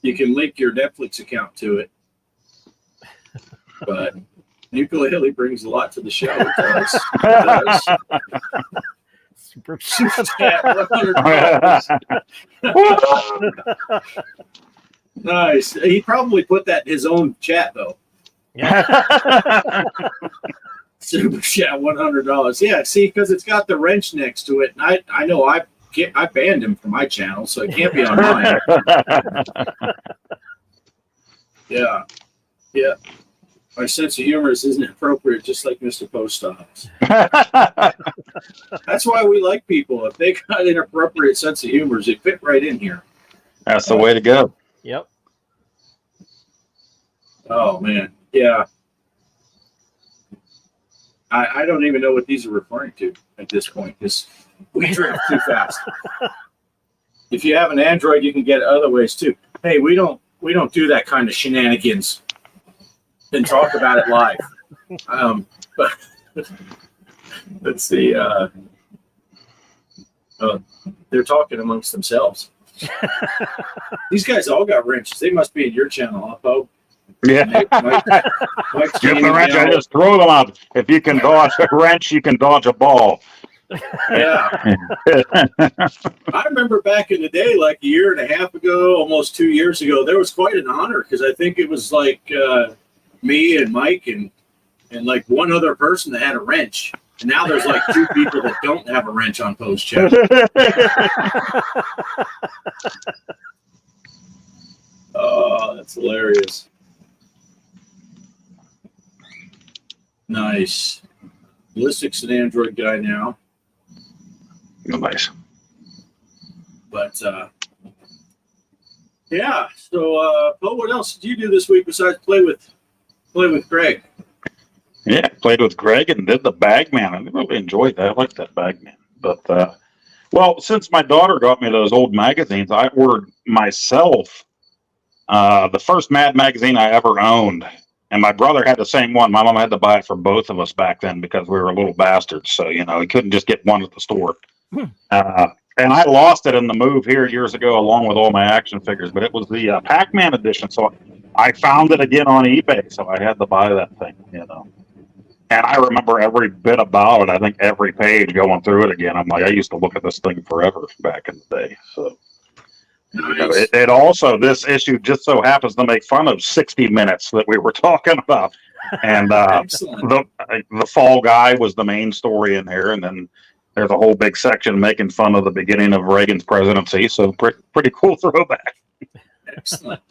You can link your Netflix account to it. But ukulele brings a lot to the show. It does. Super chat, $100. Nice. He probably put that in his own chat though. Yeah. Super chat, $100. Yeah, see, because it's got the wrench next to it, and I know I banned him from my channel, so it can't be on mine. Yeah. My sense of humor isn't appropriate, just like Mr. Post Office. That's why we like people. If they got an inappropriate sense of humor, they fit right in here. That's the way to go. Yep. Oh, man. Yeah. I don't even know what these are referring to at this point because we drift too fast. If you have an Android, you can get it other ways too. Hey, we don't do that kind of shenanigans and talk about it live. But let's see. They're talking amongst themselves. These guys all got wrenches. They must be in your channel, huh, Poe? Yeah. Mike's Give the wrench, I just throw them out. If you can dodge a wrench, you can dodge a ball. Yeah. I remember back in the day, like a year and a half ago, almost 2 years ago, there was quite an honor because I think it was like me and Mike and like one other person that had a wrench. And now there's like 2 people that don't have a wrench on Post Chat. Oh, that's hilarious. Nice. Ballistic's an Android guy now. Nice. But yeah. So, Poe, what else did you do this week besides play with Greg? Yeah, played with Greg and did the Bagman. I really enjoyed that. I like that Bagman. But well, since my daughter got me those old magazines, I ordered myself the first Mad magazine I ever owned. And my brother had the same one. My mom had to buy it for both of us back then because we were little bastards. So, he couldn't just get one at the store. And I lost it in the move here years ago along with all my action figures. But it was the Pac-Man edition. So I found it again on eBay. So I had to buy that thing, And I remember every bit about it. I think every page going through it again. I'm like, I used to look at this thing forever back in the day. So. Nice. It also, this issue just so happens to make fun of 60 Minutes that we were talking about. And the Fall Guy was the main story in here. And then there's a whole big section making fun of the beginning of Reagan's presidency. So pretty cool throwback. Excellent.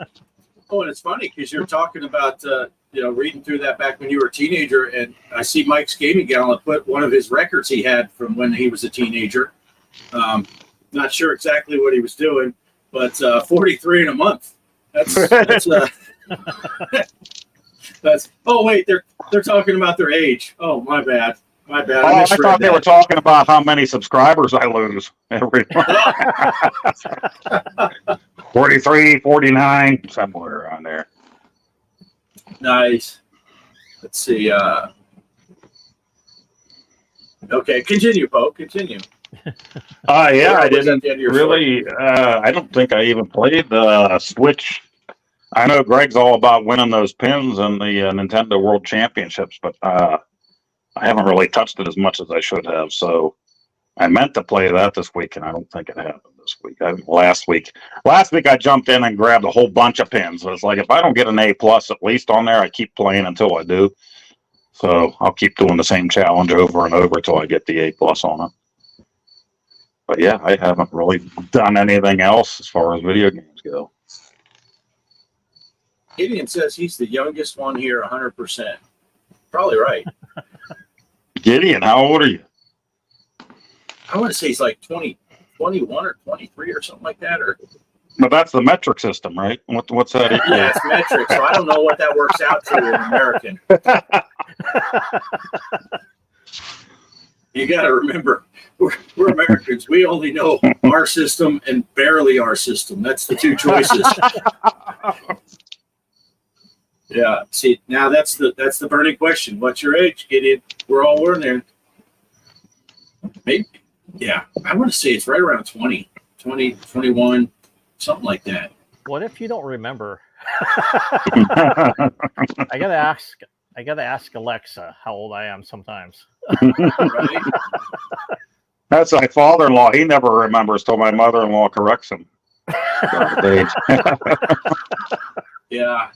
Oh, and it's funny because you're talking about, reading through that back when you were a teenager. And I see Mike's Gaming Gallon put one of his records he had from when he was a teenager. Not sure exactly what he was doing. But 43 in a month. That's oh wait, they're talking about their age. Oh, my bad. Oh, I thought they were talking about how many subscribers I lose every month. 43, 49, somewhere around there. Nice. Let's see. Okay, continue, Poe. Continue. Yeah, Or I was that didn't the end of your really. I don't think I even played the Switch. I know Greg's all about winning those pins in the Nintendo World Championships, but I haven't really touched it as much as I should have. So I meant to play that this week, and I don't think it happened this week. Last week I jumped in and grabbed a whole bunch of pins. So it's like if I don't get an A plus at least on there, I keep playing until I do. So I'll keep doing the same challenge over and over till I get the A plus on it. But yeah, I haven't really done anything else as far as video games go. Gideon says he's the youngest one here, 100%. Probably right. Gideon, how old are you? I want to say he's like 20, 21 or 23 or something like that. Or But that's the metric system, right? What's that equal? yeah, it's metric, so I don't know what that works out to in American. You got to remember, we're Americans. We only know our system and barely our system. That's the two choices. Yeah. See, now that's the burning question. What's your age, Gideon? We're all learning. Maybe. Yeah. I want to say it's right around 20, 21, something like that. What if you don't remember? I gotta ask Alexa how old I am sometimes. Right? That's my father-in-law. He never remembers till my mother-in-law corrects him. Yeah.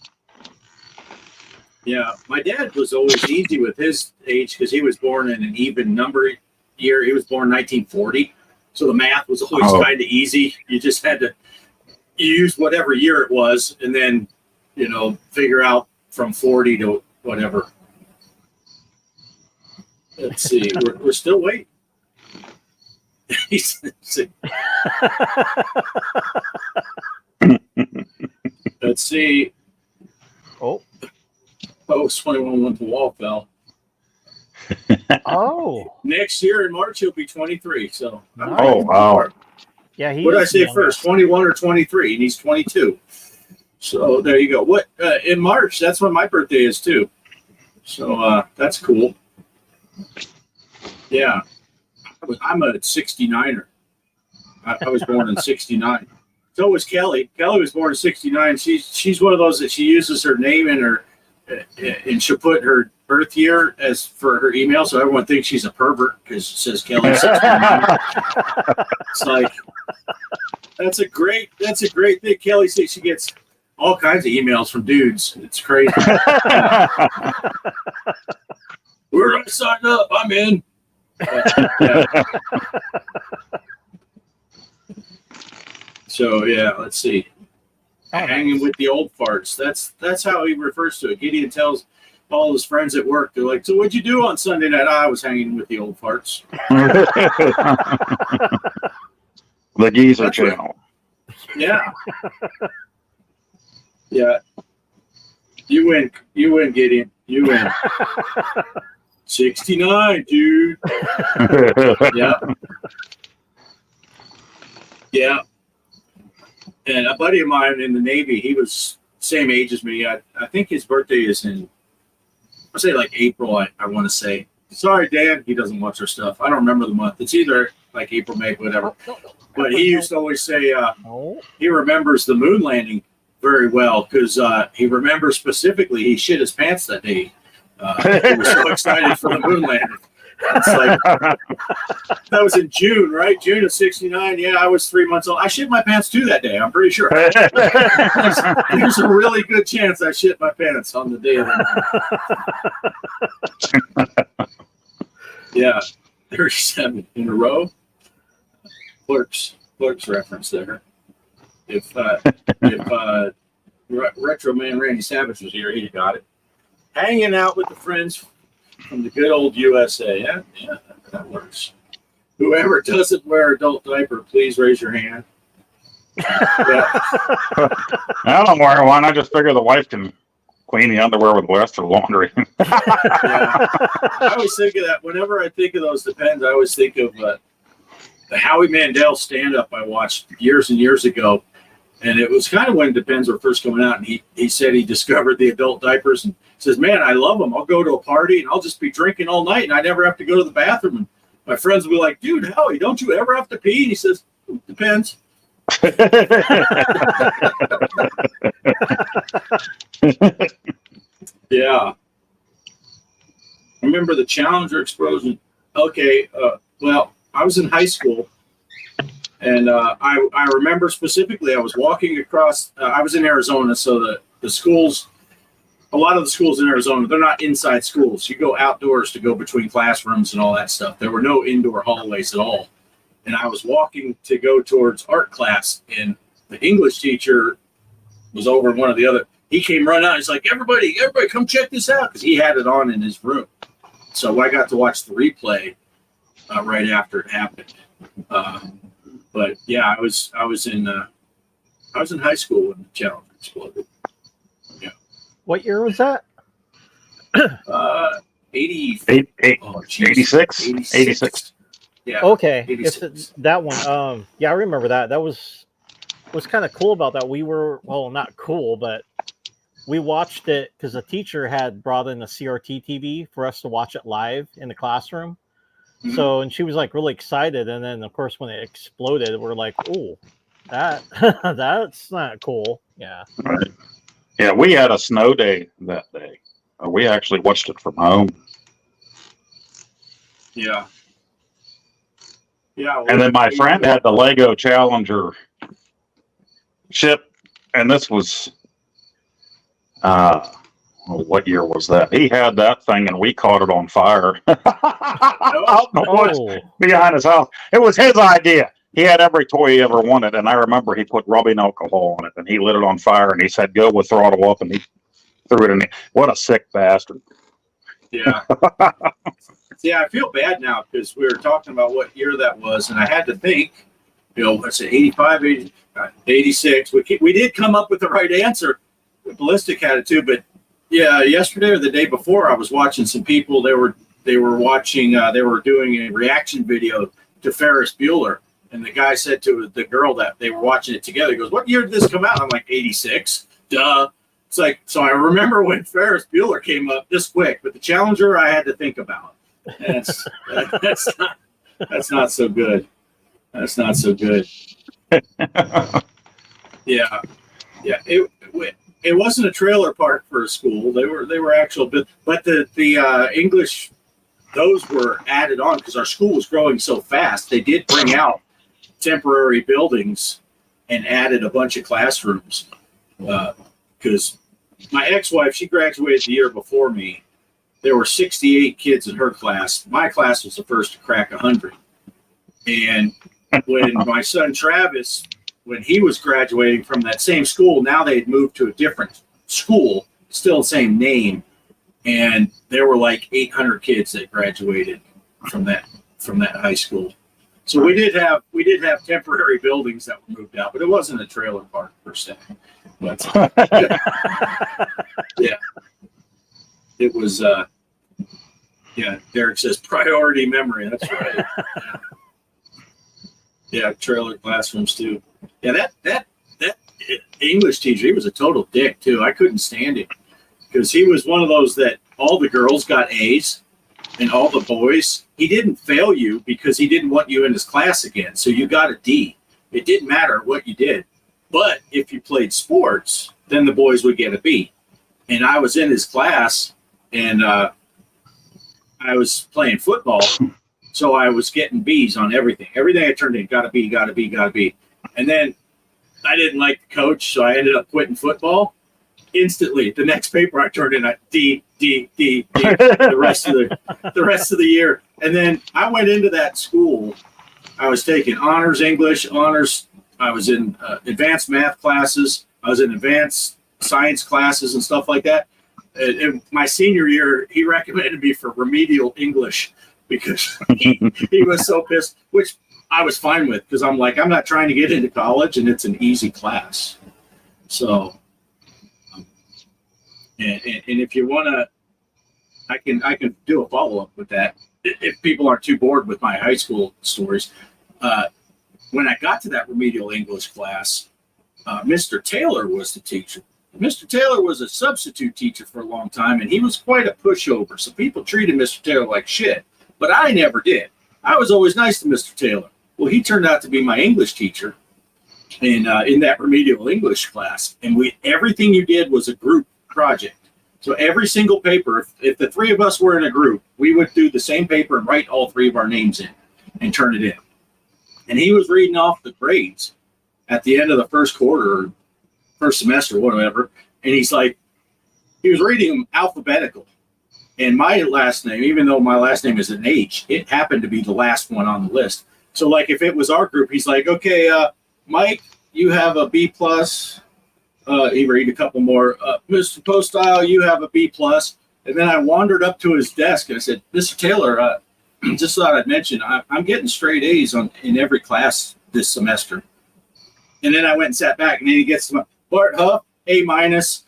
Yeah. My dad was always easy with his age because he was born in an even number year. He was born 1940. So the math was always kind of easy. You just had to use whatever year it was and then, figure out from 40 to whatever. Let's see. We're still waiting. Let's see. Post 21 went to Wallfell. Oh. Next year in March he'll be 23. So oh wow. Yeah, what did I say first? 21 or 23, and he's 22. So there you go. What in March? That's when my birthday is too. So that's cool. Yeah, I'm a 69er. I was born in 69. So was Kelly. Kelly was born in 69. She's one of those that she uses her name in her, and she'll put her birth year as for her email, so everyone thinks she's a pervert because it says Kelly 69. It's like that's a great thing. Kelly says she gets all kinds of emails from dudes. It's crazy. Where do I sign up? I'm in. Yeah. So yeah, let's see. Hanging with the old farts. That's how he refers to it. Gideon tells all his friends at work, they're like, "So what'd you do on Sunday night?" I was hanging with the old farts. The Geezer Channel. Yeah. Yeah. You win, Gideon. You win. 69, dude. Yeah. Yeah. And a buddy of mine in the Navy, he was same age as me. I think his birthday is in, I'll say like April, I want to say. Sorry, Dan, he doesn't watch our stuff. I don't remember the month. It's either like April, May, whatever. But he used to always say he remembers the moon landing very well because he remembers specifically he shit his pants that day. He was so excited for the moon landing. It's like, that was in June, right? June of 69. Yeah, I was 3 months old. I shit my pants too that day, I'm pretty sure. There's a really good chance I shit my pants on the day of the Yeah, 37 in a row. Clerks reference there. If Retro Man Randy Savage was here, he'd have got it. Hanging out with the friends from the good old USA. Yeah, that works. Whoever doesn't wear adult diaper, please raise your hand. Yeah. I don't wear one. I just figure the wife can clean the underwear with the rest of the laundry. Yeah. I always think of that. Whenever I think of those Depends, I always think of the Howie Mandel stand-up I watched years and years ago. And it was kind of when Depends were first coming out. And he said he discovered the adult diapers and says, "Man, I love them. I'll go to a party and I'll just be drinking all night and I never have to go to the bathroom. And my friends will be like, dude, Howie, don't you ever have to pee? And he says, depends. Yeah. I remember the Challenger explosion. Okay, well, I was in high school, and I remember specifically I was walking across. I was in Arizona, so the schools, a lot of the schools in Arizona, they're not inside schools. You go outdoors to go between classrooms and all that stuff. There were no indoor hallways at all. And I was walking to go towards art class, and the English teacher was over in one of the other. He came running out. He's like, everybody, come check this out, because he had it on in his room. So I got to watch the replay right after it happened. But yeah, I was in high school when the Challenger exploded. Yeah. What year was that? 86. 86. Yeah. Okay, 86. it's that one. Yeah, I remember that. That was kind of cool about that. We were, well, not cool, but we watched it because the teacher had brought in a CRT TV for us to watch it live in the classroom. Mhm. So, and she was like really excited. And then, of course, when it exploded, we're like, "Oh, that's not cool." Yeah. Right. Yeah, we had a snow day that day. We actually watched it from home. Yeah. Yeah. And then my friend had the Lego Challenger ship, and this was, what year was that? He had that thing, and we caught it on fire out in the woods behind his house. It was his idea. He had every toy he ever wanted, and I remember he put rubbing alcohol on it, and he lit it on fire, and he said, "Go with throttle up," and he threw it in. What a sick bastard! Yeah. Yeah, I feel bad now because we were talking about what year that was, and I had to think, I said 85, 80, 86. We did come up with the right answer. Ballistic had it too, but yeah, yesterday or the day before, I was watching some people. They were watching. They were doing a reaction video to Ferris Bueller, and the guy said to the girl that they were watching it together, he goes, "What year did this come out?" I'm like, 86. Duh. It's like, so I remember when Ferris Bueller came up this quick, but the Challenger I had to think about. And that's not so good. That's not so good. Yeah. Yeah. It wasn't a trailer park for a school. They were actual, but the English, those were added on because our school was growing so fast. They did bring out temporary buildings and added a bunch of classrooms. Because my ex-wife, she graduated the year before me. There were 68 kids in her class. My class was the first to crack 100. And when my son Travis, when he was graduating from that same school, now they had moved to a different school, still the same name, and there were like 800 kids that graduated from that high school. So we did have temporary buildings that were moved out, but it wasn't a trailer park per se. But yeah. It was, Derek says priority memory. That's right. Yeah, trailer classrooms too. Yeah, that English teacher, he was a total dick too. I couldn't stand him because he was one of those that all the girls got A's and all the boys. He didn't fail you because he didn't want you in his class again. So you got a D. It didn't matter what you did. But if you played sports, then the boys would get a B. And I was in his class. And I was playing football, so I was getting B's on everything. Everything I turned in, got a B. And then I didn't like the coach, so I ended up quitting football. Instantly, the next paper I turned in, D. The rest of the year. And then I went into that school. I was taking honors English, honors. I was in advanced math classes. I was in advanced science classes and stuff like that. In my senior year, he recommended me for remedial English because he was so pissed, which I was fine with because I'm like, I'm not trying to get into college and it's an easy class. So, and if you want to, I can do a follow-up with that if people aren't too bored with my high school stories. When I got to that remedial English class, Mr. Taylor was the teacher. Mr. Taylor was a substitute teacher for a long time, and he was quite a pushover. So people treated Mr. Taylor like shit, but I never did. I was always nice to Mr. Taylor. Well, he turned out to be my English teacher in that remedial English class. And everything you did was a group project. So every single paper, if the three of us were in a group, we would do the same paper and write all three of our names in and turn it in. And he was reading off the grades at the end of the first quarter, or first semester, whatever. And he was reading them alphabetical. And my last name, even though my last name is an H, it happened to be the last one on the list. So like if it was our group, he's like, okay, Mike, you have a B plus. He read a couple more. Mr. Postile, you have a B plus. And then I wandered up to his desk and I said, Mr. Taylor, just thought I'd mention I'm getting straight A's in every class this semester. And then I went and sat back, and then he gets to Bart Huff, A minus.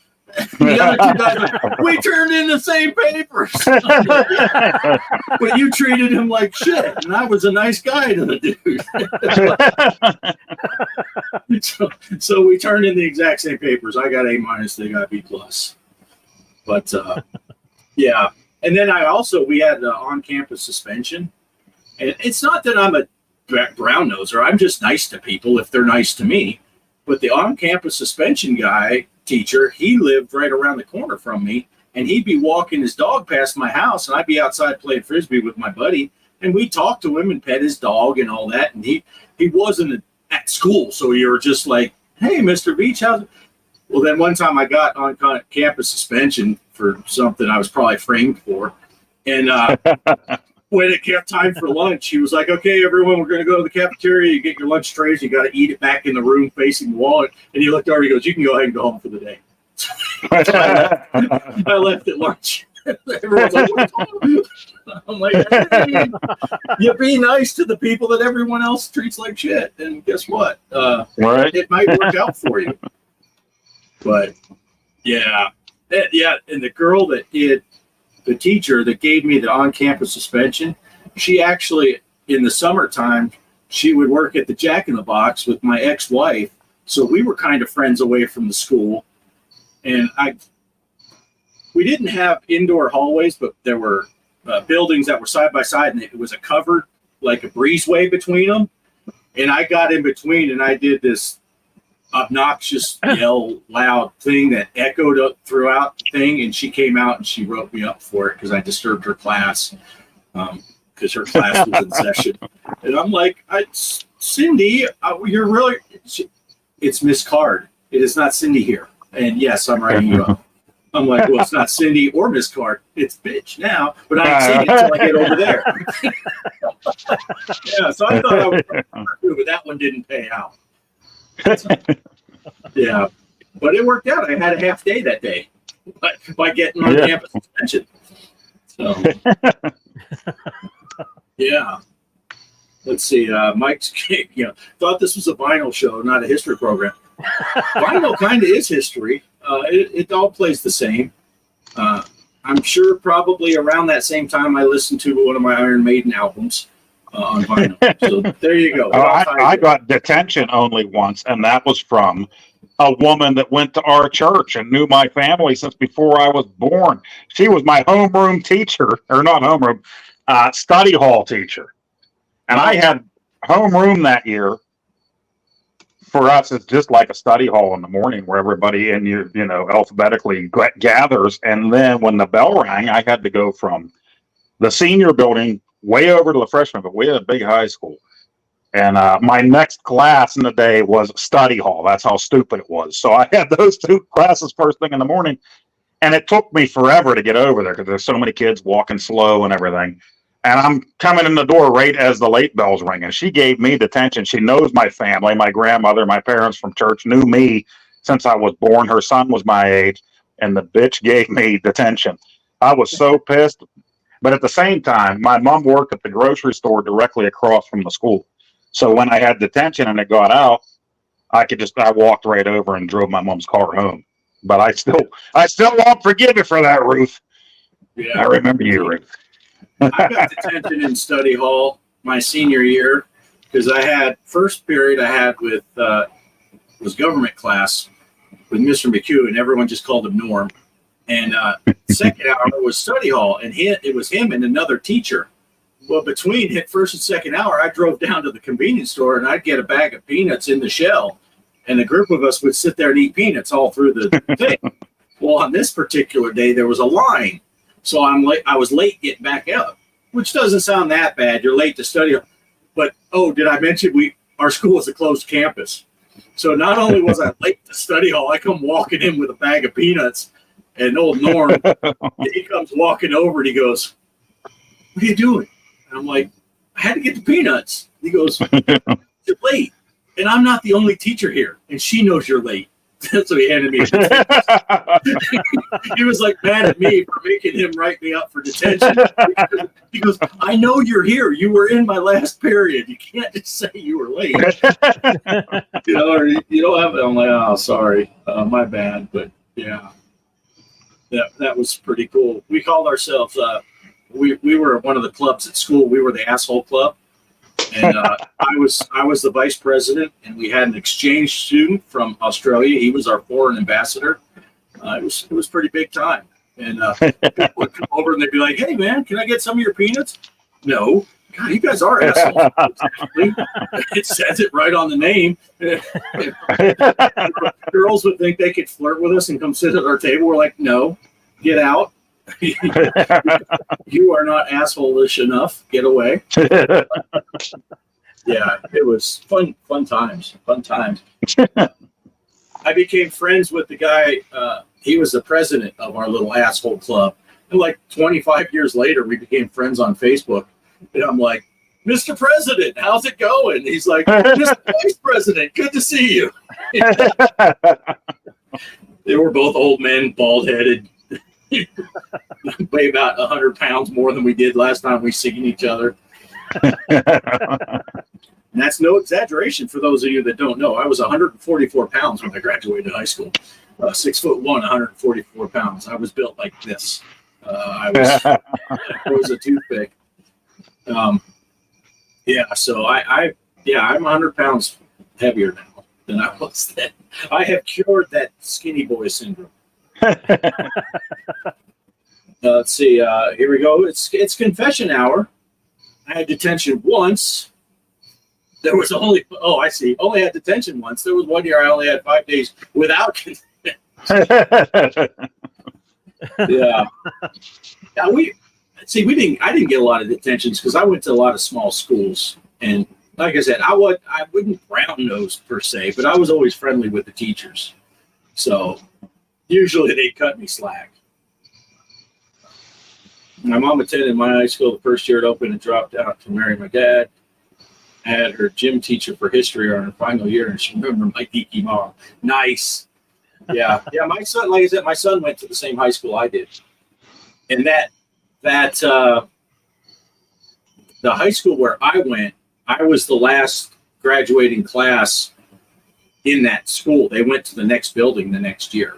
The other two guys like, we turned in the same papers. But you treated him like shit, and I was a nice guy to the dude. so we turned in the exact same papers. I got A minus, they got B plus. But yeah. And then we had on-campus suspension. And it's not that I'm a brown noser. I'm just nice to people if they're nice to me. But the on-campus suspension teacher, he lived right around the corner from me, and he'd be walking his dog past my house, and I'd be outside playing Frisbee with my buddy, and we'd talk to him and pet his dog and all that. And he wasn't at school, so you were just like, hey, Mr. Beach, how's it? Well, then one time I got on campus suspension for something I was probably framed for. And when it kept time for lunch, he was like, okay, everyone, we're going to go to the cafeteria. You get your lunch trays. You got to eat it back in the room facing the wall. And he looked over, he goes, you can go ahead and go home for the day. I left at lunch. Everyone's like, I'm like, hey, you be nice to the people that everyone else treats like shit. And guess what? Right. It might work out for you. But yeah. And the girl that did, the teacher that gave me the on-campus suspension, she actually, in the summertime, she would work at the Jack in the Box with my ex-wife. So we were kind of friends away from the school. And we didn't have indoor hallways, but there were buildings that were side by side, and it was a covered, like a breezeway between them. And I got in between, and I did this obnoxious yell loud thing that echoed up throughout the thing, and she came out and she wrote me up for it because I disturbed her class because her class was in session. And I'm like, Cindy, you're really, it's Miss Card. It is not Cindy here. And yes, I'm writing you up. I'm like, well, it's not Cindy or Miss Card. It's bitch now, but I ain't seen it until I get over there. Yeah, so I thought I was but that one didn't pay out. Yeah, but it worked out. I had a half day that day by getting on campus suspension. So, yeah. Let's see. Mike's thought this was a vinyl show, not a history program. Vinyl kind of is history. It all plays the same. I'm sure probably around that same time I listened to one of my Iron Maiden albums on vinyl. So there you go. I got detention only once, and that was from a woman that went to our church and knew my family since before I was born. She was my homeroom teacher, or not homeroom, study hall teacher. And I had homeroom that year. For us, it's just like a study hall in the morning where everybody alphabetically gathers. And then when the bell rang, I had to go from the senior building way over to the freshman, but we had a big high school. And my next class in the day was study hall. That's how stupid it was. So I had those two classes first thing in the morning. And it took me forever to get over there because there's so many kids walking slow and everything. And I'm coming in the door right as the late bell's ringing. She gave me detention. She knows my family, my grandmother, my parents from church knew me since I was born. Her son was my age, and the bitch gave me detention. I was so pissed. But at the same time, my mom worked at the grocery store directly across from the school. So when I had detention and it got out, I walked right over and drove my mom's car home. But I still won't forgive you for that, Ruth. Yeah, I remember you, Ruth. I got detention in study hall my senior year because I had first period I had with was government class with Mr. McHugh, and everyone just called him Norm. And second hour was study hall, and it was him and another teacher. Well, between hit first and second hour, I drove down to the convenience store and I'd get a bag of peanuts in the shell. And a group of us would sit there and eat peanuts all through the thing. Well, on this particular day, there was a line. So I was late getting back out, which doesn't sound that bad. You're late to study. But, did I mention our school is a closed campus? So not only was I late to study hall, I come walking in with a bag of peanuts. And old Norm, he comes walking over and he goes, "What are you doing?" And I'm like, "I had to get the peanuts." He goes, "You're late. And I'm not the only teacher here. And she knows you're late." So he handed me he was like mad at me for making him write me up for detention. He goes, "I know you're here. You were in my last period. You can't just say you were late." Or you don't have it. I'm like, "Oh, sorry. My bad." But yeah, that was pretty cool. We called ourselves, we were one of the clubs at school. We were the asshole club. And I was the vice president, and we had an exchange student from Australia. He was our foreign ambassador. It was pretty big time. And people would come over and they'd be like, "Hey man, can I get some of your peanuts?" "No." "God, you guys are assholes." Exactly. It says it right on the name. Girls would think they could flirt with us and come sit at our table. We're like, "No, get out. You are not asshole-ish enough. Get away." Yeah, it was fun times. I became friends with the guy. He was the president of our little asshole club. And like 25 years later, we became friends on Facebook. And I'm like, "Mr. President, how's it going?" He's like, "Mr. Vice President, good to see you." They were both old men, bald-headed. Weigh about 100 pounds more than we did last time we seen each other. And that's no exaggeration for those of you that don't know. I was 144 pounds when I graduated high school. 6'1", 144 pounds. I was built like this. I was a toothpick. So I'm 100 pounds heavier now than I was then. I have cured that skinny boy syndrome. Let's see. Here we go. It's confession hour. I had detention once. There was only had detention once. There was one year I only had 5 days without confession. Yeah. I didn't get a lot of detentions because I went to a lot of small schools, and like I said, I wouldn't brown nose per se, but I was always friendly with the teachers. So usually they'd cut me slack. My mom attended my high school the first year it opened and dropped out to marry my dad. I had her gym teacher for history on her final year, and she remembered my geeky mom. Nice. Yeah. Yeah, my son, like I said, my son went to the same high school I did. And the high school where I went, I was the last graduating class in that school. They went to the next building the next year.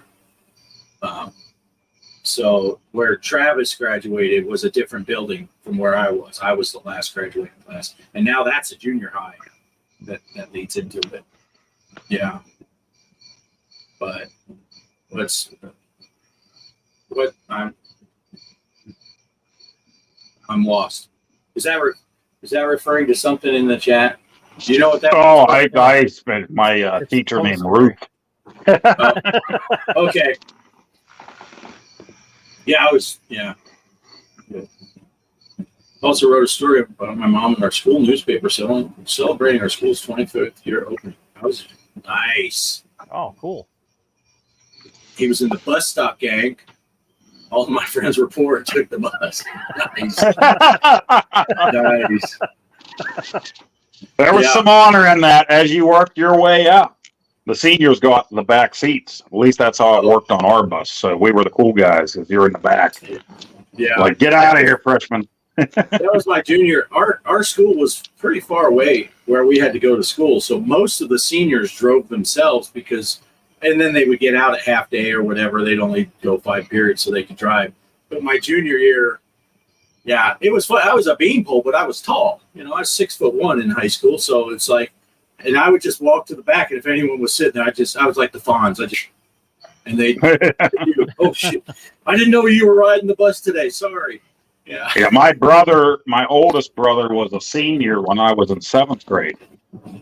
So where Travis graduated was a different building from where I was. I was the last graduating class. And now that's a junior high that leads into it. Yeah. But I'm lost. Is that referring to something in the chat? Do you know what that was? I spent my teacher named Ruth. Okay. Yeah, Also wrote a story about my mom in our school newspaper celebrating our school's 25th year opening. That was nice. Oh, cool. He was in the bus stop gang. All of my friends were poor and took the bus. Nice. Nice. There was some honor in that as you worked your way up. The seniors go out in the back seats. At least that's how it worked on our bus. So we were the cool guys if you're in the back. Yeah. Like, get out of here, freshman. That was my junior. Our school was pretty far away where we had to go to school. So most of the seniors drove themselves and then they would get out at half day or whatever. They'd only go 5 periods so they could drive. But my junior year, yeah, it was fun. I was a beanpole, but I was tall. I was 6'1" in high school. So it's like, and I would just walk to the back, and if anyone was sitting there, I was like the Fonz. And they, "Oh shit, I didn't know you were riding the bus today. Sorry." Yeah. Yeah, my oldest brother was a senior when I was in 7th grade.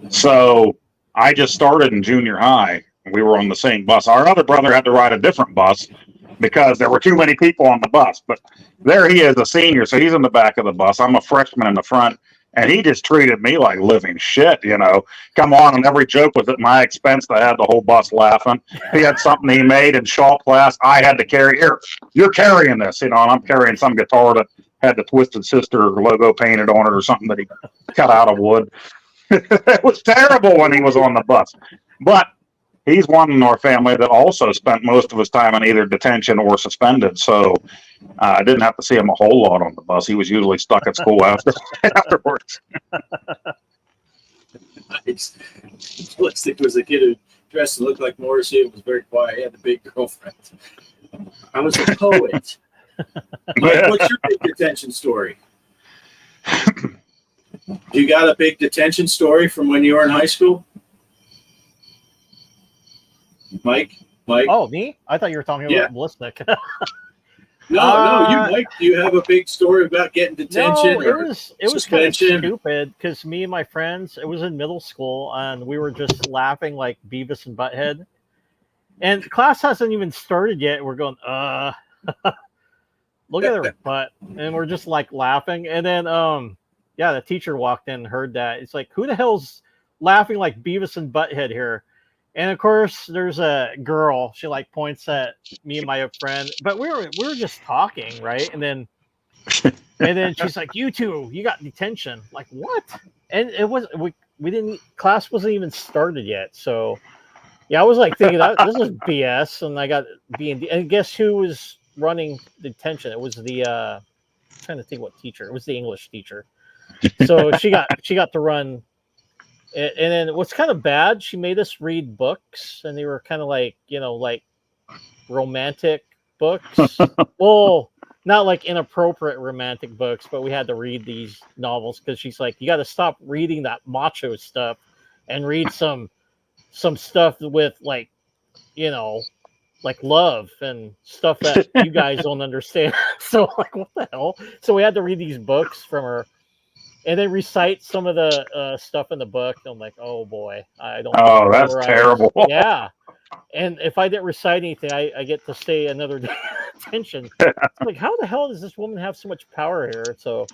So I just started in junior high. We were on the same bus. Our other brother had to ride a different bus because there were too many people on the bus. But there he is, a senior, so he's in the back of the bus. I'm a freshman in the front, and he just treated me like living shit, you know. Come on, and every joke was at my expense. I had the whole bus laughing. He had something he made in shawl class. I had to carry. Here, you're carrying this, you know, and I'm carrying some guitar that had the Twisted Sister logo painted on it or something that he cut out of wood. It was terrible when he was on the bus. But he's one in our family that also spent most of his time in either detention or suspended. So I didn't have to see him a whole lot on the bus. He was usually stuck at school afterwards. Nice. Ballistic was a kid who dressed and looked like Morrissey and was very quiet. He had the big girlfriend. I was a poet. Mike, what's your big detention story? You got a big detention story from when you were in high school? Mike? Oh, me? I thought you were talking about Ballistic. No, Mike, do you have a big story about getting detention? No, it was kind of stupid because me and my friends, it was in middle school, and we were just laughing like Beavis and Butthead. And class hasn't even started yet. We're going, look at her butt. And we're just like laughing. And then, the teacher walked in and heard that. It's like, who the hell's laughing like Beavis and Butthead here? And of course, there's a girl. She like points at me and my friend, but we were just talking, right? And then she's like, "You two, you got detention." Like, what? And it was we didn't. Class wasn't even started yet, so yeah, I was like thinking this is BS, and I got B&D. And guess who was running detention? It was the I'm trying to think what teacher. It was the English teacher. So she got to run. And then what's kind of bad, she made us read books, and they were kind of like, like romantic books. Well, not like inappropriate romantic books, but we had to read these novels because she's like, you got to stop reading that macho stuff and read some stuff with like, like love and stuff that you guys don't understand. So like, what the hell? So we had to read these books from her. And then recite some of the stuff in the book. I'm like, oh boy, I don't. Oh, that's terrible. Yeah, and if I didn't recite anything, I get to stay another day detention. It's like, how the hell does this woman have so much power here? So,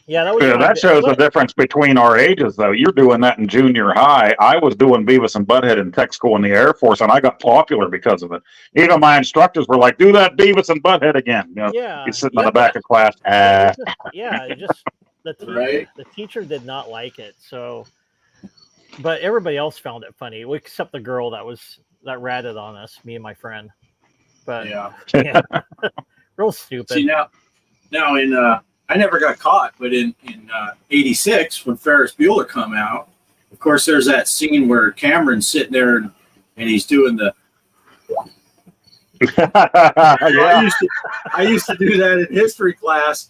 yeah, that shows the difference between our ages, though. You're doing that in junior high. I was doing Beavis and Butthead in tech school in the Air Force, and I got popular because of it. Even my instructors were like, "Do that Beavis and Butthead again." You're sitting in the back of class. The teacher did not like it, so but everybody else found it funny, except the girl that ratted on us, me and my friend. But yeah. Real stupid. See now in I never got caught, but in '86 when Ferris Bueller come out, of course there's that scene where Cameron's sitting there and he's doing the I used to do that in history class.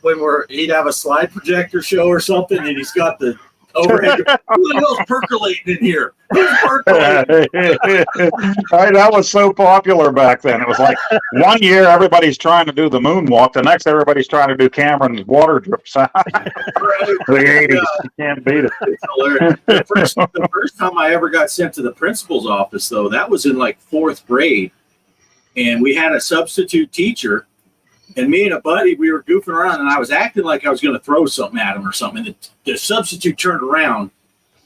When he'd have a slide projector show or something, and he's got the overhead. Who the hell's percolating in here? Who's percolating? That was so popular back then. It was like one year everybody's trying to do the moonwalk, the next everybody's trying to do Cameron's water drip sound. The 80s, you can't beat it. It's hilarious. The first time I ever got sent to the principal's office, though, that was in like 4th grade, and we had a substitute teacher. And me and a buddy, we were goofing around, and I was acting like I was going to throw something at him or something. And the substitute turned around,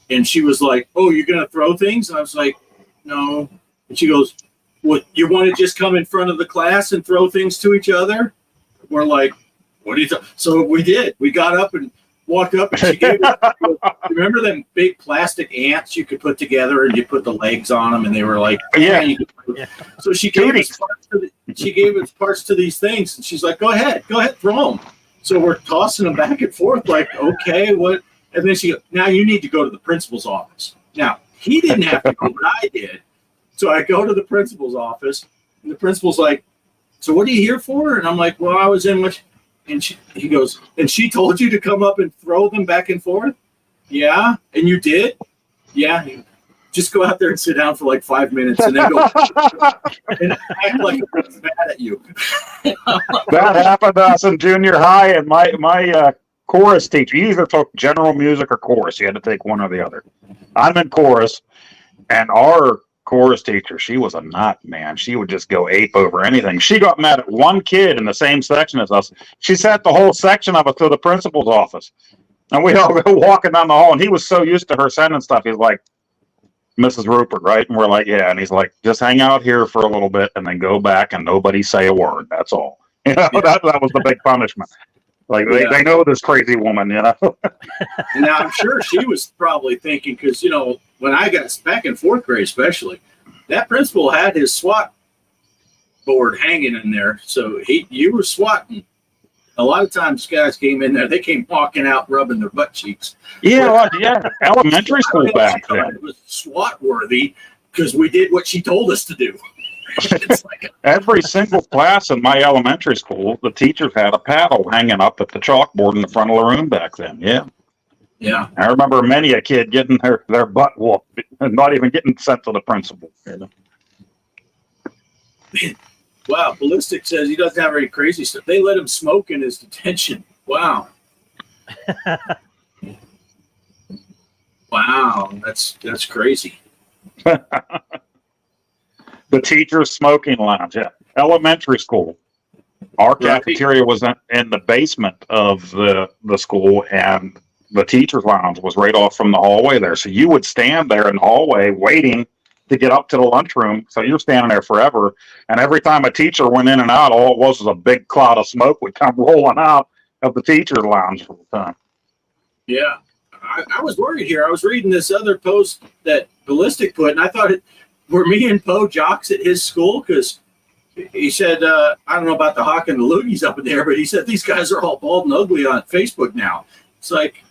and she was like, "Oh, you're going to throw things?" And I was like, "No." And she goes, "What? You want to just come in front of the class and throw things to each other?" We're like, "What do you think?" So we did. We got up and walked up, and she gave us, remember them big plastic ants you could put together, and you put the legs on them, and they were like, yeah. So she gave us parts to these things, and she's like, go ahead, throw them. So we're tossing them back and forth, like, okay, what? And then she goes, now you need to go to the principal's office. Now, he didn't have to go, but I did. So I go to the principal's office, and the principal's like, so what are you here for? And I'm like, well, I was in with... And he goes, and she told you to come up and throw them back and forth? Yeah. And you did? Yeah. Just go out there and sit down for like 5 minutes and then go and act like it's mad at you. That happened to us in junior high, and my chorus teacher, you either took general music or chorus. You had to take one or the other. I'm in chorus, and our chorus teacher, she was a nut, man. She would just go ape over anything. She got mad at one kid in the same section as us. She sent the whole section of us to the principal's office. And we all go walking down the hall, and he was so used to her sending stuff. He's like, Mrs. Rupert, right? And we're like, yeah. And he's like, just hang out here for a little bit and then go back and nobody say a word. That's all. You know, that was the big punishment. Like, they know this crazy woman, you know? Now, I'm sure she was probably thinking, because, you know, when I got back in 4th grade, especially, that principal had his SWAT board hanging in there. So you were swatting. A lot of times guys came in there, they came walking out rubbing their butt cheeks. Yeah, well, yeah. Elementary school back then. It was SWAT worthy because we did what she told us to do. It's like Every single class in my elementary school, the teachers had a paddle hanging up at the chalkboard in the front of the room back then. Yeah. Yeah. I remember many a kid getting their butt whooped and not even getting sent to the principal. Wow, Ballistic says he doesn't have any crazy stuff. They let him smoke in his detention. Wow. Wow, that's crazy. The teacher's smoking lounge, yeah. Elementary school. Our cafeteria was in the basement of the school, and the teacher's lounge was right off from the hallway there. So you would stand there in the hallway waiting to get up to the lunchroom. So you're standing there forever. And every time a teacher went in and out, all it was a big cloud of smoke would come rolling out of the teacher's lounge for the time. Yeah. I was worried here. I was reading this other post that Ballistic put, and I thought, were me and Poe jocks at his school? Because he said, I don't know about the Hawk and the Loogies up in there, but he said these guys are all bald and ugly on Facebook now. It's like,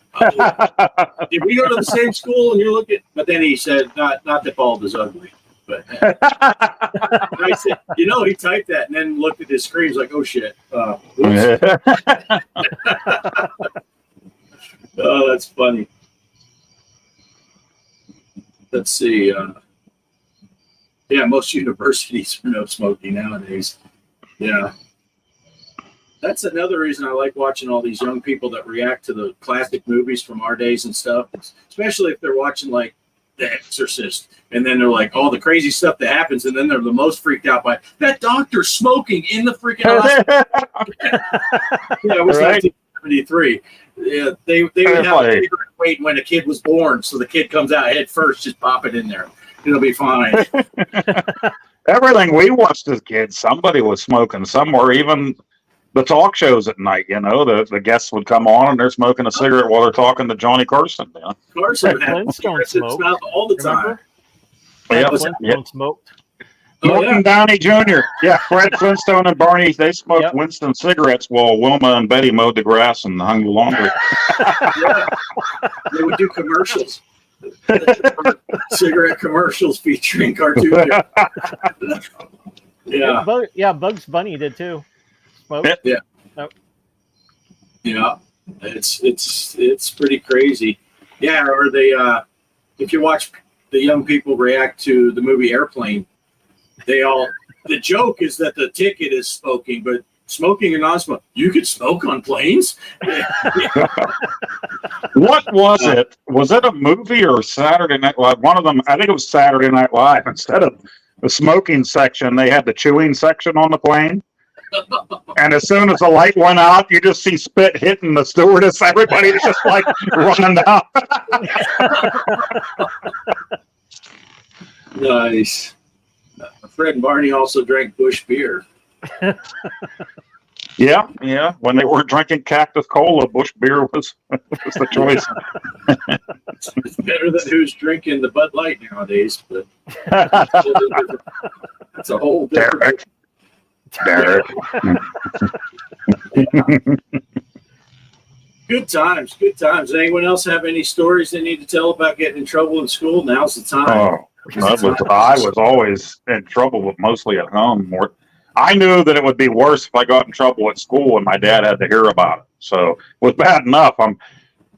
did we go to the same school and you're looking? But then he said, not that bald is ugly. But I said, you know, he typed that and then looked at his screen. He's like, oh shit. Oh, that's funny. Let's see. Yeah, most universities are no smoking nowadays. Yeah. That's another reason I like watching all these young people that react to the classic movies from our days and stuff, especially if they're watching like The Exorcist, and then they're like, all the crazy stuff that happens, and then they're the most freaked out by that doctor smoking in the freaking hospital. Yeah, it was 1973. Yeah, they would have a cigarette wait when a kid was born, so the kid comes out head first, just pop it in there. It'll be fine. Everything we watched as kids, somebody was smoking somewhere, even the talk shows at night, you know, the guests would come on and they're smoking a cigarette while they're talking to Johnny Carson. You know? Carson had smoke all the time. Flintstone smoked. Morton Downey Jr. Yeah, Fred Flintstone and Barney, they smoked Winston cigarettes while Wilma and Betty mowed the grass and hung the laundry. Yeah. They would do commercials. Cigarette commercials featuring cartoon. Yeah, Bugs Bunny did too. Smoke. Yeah. Nope. Yeah. It's pretty crazy. Yeah, or they if you watch the young people react to the movie Airplane, the joke is that the ticket is smoking, but smoking or non-smoking, you could smoke on planes? What was it? Was it a movie or Saturday Night Live? One of them, I think it was Saturday Night Live. Instead of the smoking section, they had the chewing section on the plane. And as soon as the light went out, you just see spit hitting the stewardess. Everybody's just like running down. Nice. Fred and Barney also drank Busch beer. Yeah. When they were drinking Cactus Cola, Busch beer was the choice. It's better than who's drinking the Bud Light nowadays, but that's a whole different. Derek. Good times. Anyone else have any stories they need to tell about getting in trouble in school? Now's the time. I was always in trouble, but mostly at home. I knew that it would be worse if I got in trouble at school and my dad had to hear about it. So it was bad enough.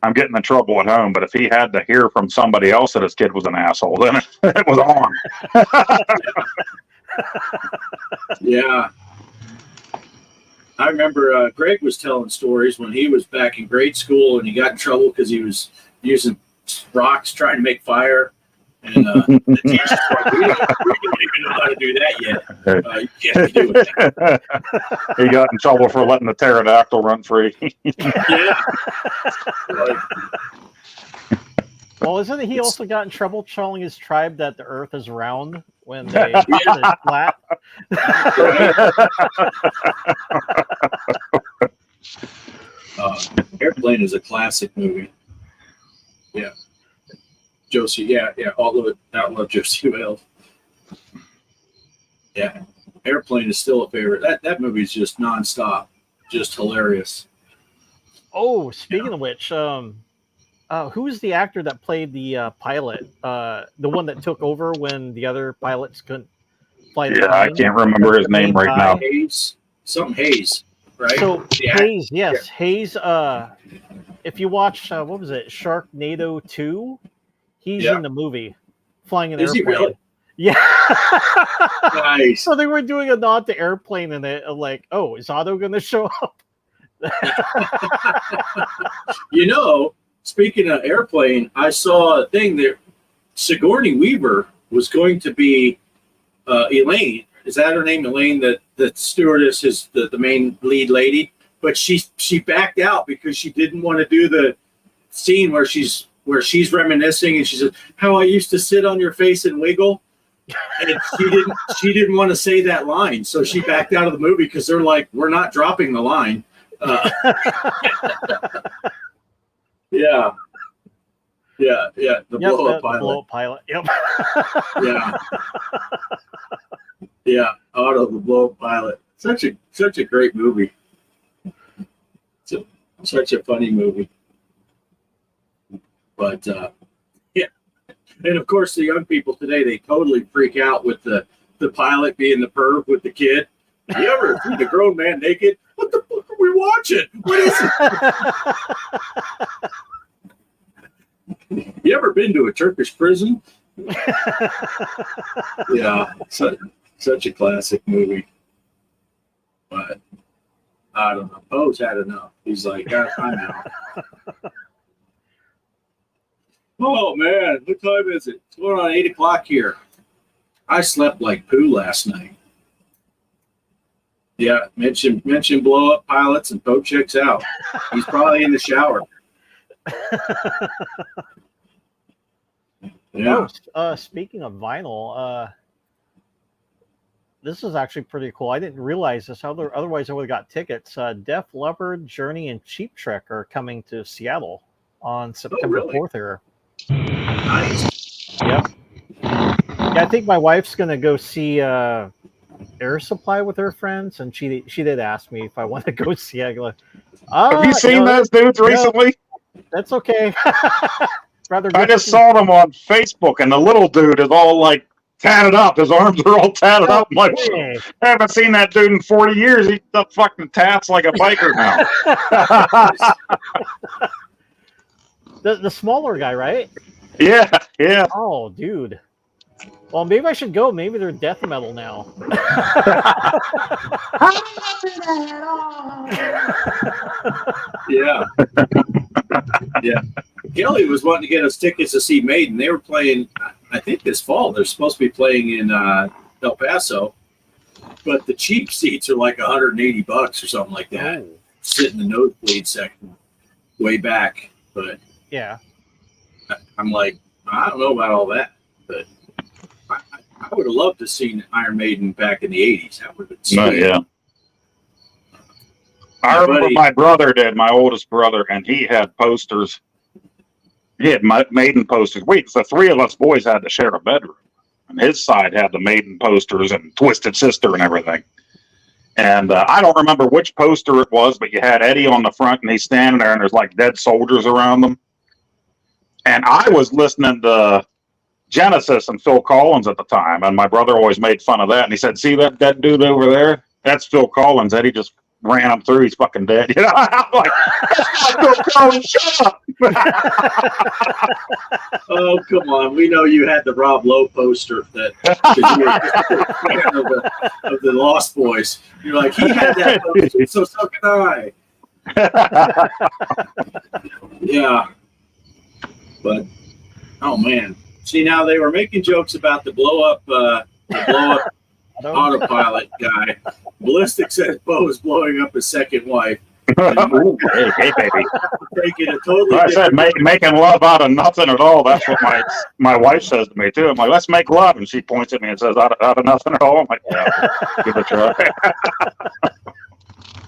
I'm getting in trouble at home. But if he had to hear from somebody else that his kid was an asshole, then it was on. Yeah. I remember Greg was telling stories when he was back in grade school and he got in trouble because he was using rocks trying to make fire. And the teacher's like, we don't even know how to do that yet. You can't do it. He got in trouble for letting the pterodactyl run free. Yeah. Like, Well, isn't he also got in trouble telling his tribe that the Earth is round when they it's flat? Airplane is a classic movie. Yeah. Josie, yeah, all of it. I love Josie Wales. Yeah. Airplane is still a favorite. That movie is just nonstop. Just hilarious. Oh, speaking of which, who was the actor that played the pilot? The one that took over when the other pilots couldn't fly the Yeah, I plane? can't remember his name right now. Hayes. Something Hayes, right? So Yeah. Hayes, yes, Hayes. If you watch, what was it, Sharknado 2? He's Yeah. in the movie, flying an Is he airplane. really? Yeah. Nice. So they were doing a nod to Airplane, and they like, oh, is Otto going to show up? You know, speaking of Airplane, I saw a thing that Sigourney Weaver was going to be Elaine. Is that her name, Elaine? The stewardess is the main lead lady, but she backed out because she didn't want to do the scene where she's reminiscing and she said, "How I used to sit on your face and wiggle." And she didn't want to say that line, so she backed out of the movie because they're like, "We're not dropping the line." Yeah. The blow-up pilot. Blow-up pilot. Yep. Yeah. Yeah. Otto, the blow-up pilot. Such a great movie. Such a funny movie. But yeah. And of course the young people today, they totally freak out with the pilot being the perv with the kid. You ever seen a grown man naked? What the fuck are we watching? What is it? You ever been to a Turkish prison? Yeah, such a classic movie. But I don't know. Poe's had enough. He's like, I'm out. Oh man, what time is it? It's going on 8 o'clock here. I slept like poo last night. Yeah, mention blow up pilots and Poe checks out. He's probably in the shower. Yeah. Oh, speaking of vinyl, this is actually pretty cool. I didn't realize this. Otherwise, I would have got tickets. Def Leppard, Journey, and Cheap Trick are coming to Seattle on September 4th here. Nice. Yep. Yeah, I think my wife's going to go see Air Supply with her friends, and she did ask me if I want to go see it. Like, Have you seen those dudes recently? That's okay. I just saw them on Facebook, and the little dude is all like tatted up. His arms are all tatted up. I'm like, Hey. I haven't seen that dude in 40 years. He's the fucking tats like a biker now. The smaller guy, right? Yeah. Oh, dude. Well, maybe I should go. Maybe they're death metal now. Yeah. Yeah. Kelly was wanting to get us tickets to see Maiden. They were playing, I think this fall. They're supposed to be playing in El Paso, but the cheap seats are like $180 or something like that. Oh. Sit in the nosebleed section, way back. But Yeah. I'm like, I don't know about all that, but I would have loved to have seen Iron Maiden back in the 80s. That would have been sweet. Yeah. I remember my brother did, my oldest brother, and he had posters. He had Maiden posters. The three of us boys had to share a bedroom. And his side had the Maiden posters and Twisted Sister and everything. And I don't remember which poster it was, but you had Eddie on the front, and he's standing there, and there's like dead soldiers around them. And I was listening to Genesis and Phil Collins at the time, and my brother always made fun of that. And he said, "See that dead dude over there? That's Phil Collins. Eddie just ran him through. He's fucking dead. You know, I'm like, shut up. Oh, come on. We know you had the Rob Lowe poster that you were a fan of the Lost Boys. You're like, he had that poster, so can I. Yeah. But, oh, man. See, now they were making jokes about the blow up autopilot guy. Ballistic says Bo is blowing up his second wife. Ooh, hey, baby. Taking a totally I said making love out of nothing at all. That's what my wife says to me too. I'm like, let's make love, and she points at me and says, out of nothing at all. I'm like, yeah, give it a try.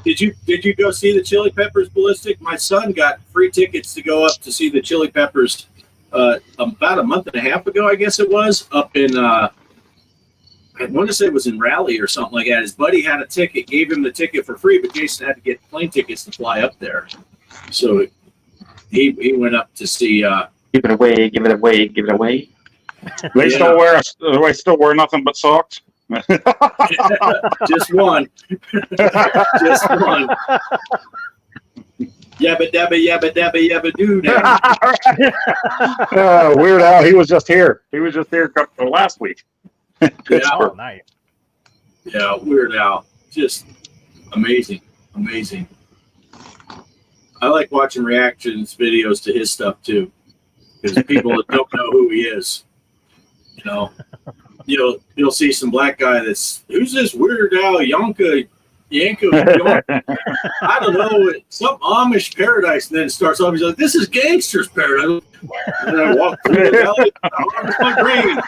Did you go see the Chili Peppers, Ballistic? My son got free tickets to go up to see the Chili Peppers about a month and a half ago, I guess it was, up in I want to say it was in Raleigh or something like that. His buddy had a ticket, gave him the ticket for free, but Jason had to get plane tickets to fly up there. So he went up to see. Give it away, give it away, give it away. They still wear nothing but socks. Just one. Just one. Yabba dabba doo. Weird Al, he was just here. He was just here last week. Yeah, Oh, nice. yeah, Weird Al, just amazing. I like watching reactions videos to his stuff too, because people that don't know who he is, you'll see some black guy that's, who's this Weird Al Yanko? I don't know, some Amish paradise, and then it starts off. He's like, "This is gangster's paradise." And then I walk through the valley, I harvest my grain.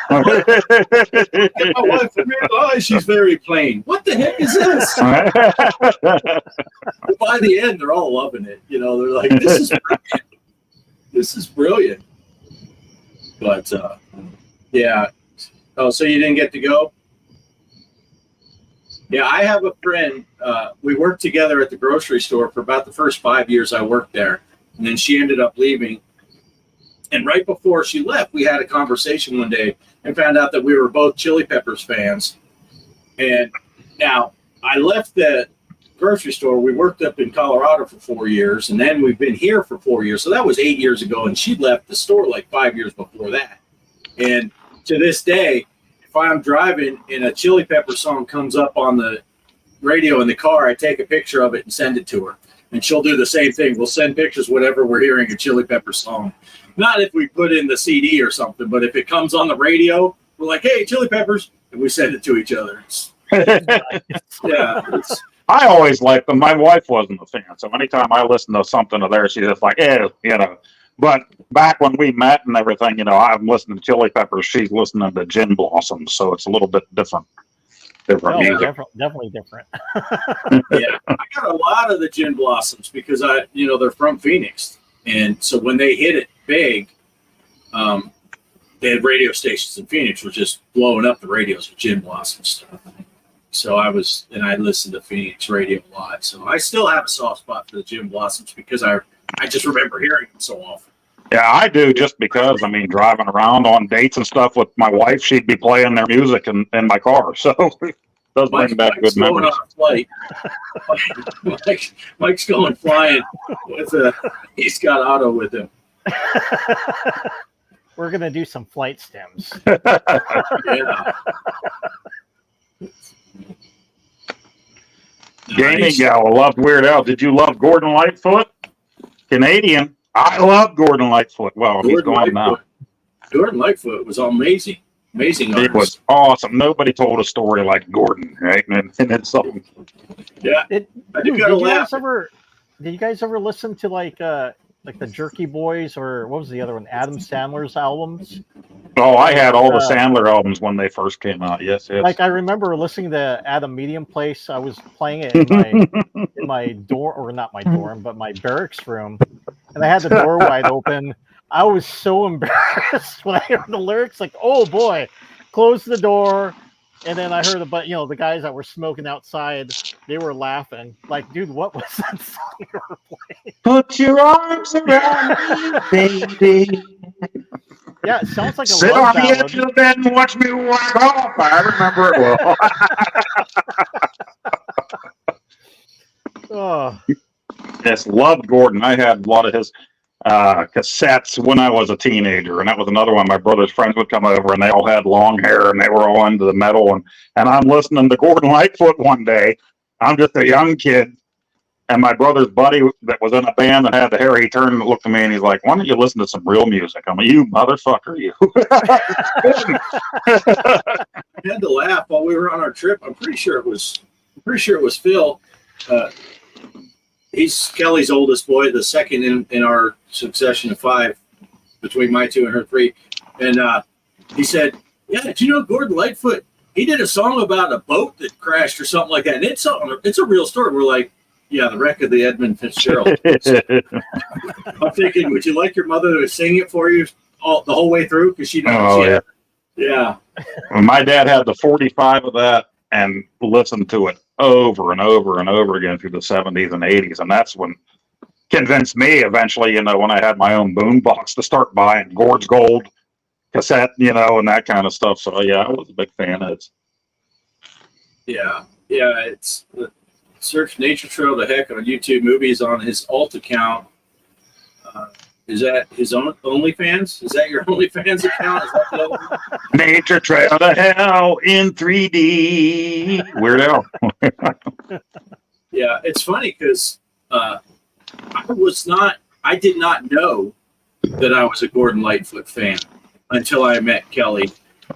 Get my wife from here. Oh, she's very plain. What the heck is this? But by the end, they're all loving it. They're like, "This is brilliant. This is brilliant." But yeah. Oh, so you didn't get to go? Yeah, I have a friend. We worked together at the grocery store for about the first 5 years I worked there. And then she ended up leaving. And right before she left, we had a conversation one day and found out that we were both Chili Peppers fans. And now I left the grocery store. We worked up in Colorado for 4 years. And then we've been here for 4 years. So that was 8 years ago. And she left the store like 5 years before that. And to this day, if I'm driving and a Chili Pepper song comes up on the radio in the car, I take a picture of it and send it to her. And she'll do the same thing. We'll send pictures whenever we're hearing a Chili Pepper song. Not if we put in the CD or something, but if it comes on the radio, we're like, "Hey, Chili Peppers," and we send it to each other. I always liked them. My wife wasn't a fan, so anytime I listen to something of theirs, she's just like, But back when we met and everything, I'm listening to Chili Peppers. She's listening to Gin Blossoms, so it's a little bit different music. Definitely different. Yeah, I got a lot of the Gin Blossoms because they're from Phoenix, and so when they hit it big, they had radio stations in Phoenix were just blowing up the radios with Gin Blossom stuff. So I listened to Phoenix radio a lot. So I still have a soft spot for the Gin Blossoms because I just remember hearing them so often. Yeah, I do, just because, driving around on dates and stuff with my wife, she'd be playing their music in my car. So it does bring back good memories. Mike's going flying. He's got Otto with him. We're going to do some flight stems. Yeah. Gaming gal loved Weird Al. Did you love Gordon Lightfoot? Canadian. I love Gordon Lightfoot. Well, he's gone now. Gordon Lightfoot was amazing. Amazing. It was awesome. Nobody told a story like Gordon, right? And it's something. Yeah. Did you guys ever listen to like the Jerky Boys, or what was the other one? Adam Sandler's albums? Oh, I had all the Sandler albums when they first came out. Yes. Like I remember listening to At a Medium Place. I was playing it in my dorm, or not my dorm, but my barracks room, and I had the door wide open. I was so embarrassed when I heard the lyrics. Like, oh boy, close the door. And then I heard the guys that were smoking outside, they were laughing. Like, dude, what was that song you were playing? Put your arms around me, baby. Yeah, it sounds like a Sit love on the ballad. edge of the bed and watch me walk off. I remember it well. just loved Gordon. I had a lot of his cassettes when I was a teenager, and that was another one. My brother's friends would come over, and they all had long hair, and they were all into the metal. And I'm listening to Gordon Lightfoot one day. I'm just a young kid, and my brother's buddy that was in a band that had the hair, he turned and looked at me, and he's like, "Why don't you listen to some real music?" I'm like, "You motherfucker, you!" I had to laugh while we were on our trip. I'm pretty sure it was Phil. He's Kelly's oldest boy, the second in our succession of 5 between my 2 and her 3. And he said, "Yeah, did you know Gordon Lightfoot? He did a song about a boat that crashed or something like that. And it's a real story." We're like, "Yeah, the wreck of the Edmund Fitzgerald." I'm thinking, would you like your mother to sing it for you the whole way through? Because she knows. Oh, Yeah. My dad had the 45 of that and listened to it over and over and over again through the 70s and 80s. And that's when convinced me eventually, when I had my own boombox to start buying Gord's Gold cassette, and that kind of stuff. So, yeah, I was a big fan of it. Yeah. It's search Nature Trail the heck on YouTube movies on his alt account. Is that his own OnlyFans? Is that your OnlyFans account? Is that the other one? Nature Trail to Hell in 3D. Weird Al. Yeah, it's funny because I did not know that I was a Gordon Lightfoot fan until I met Kelly,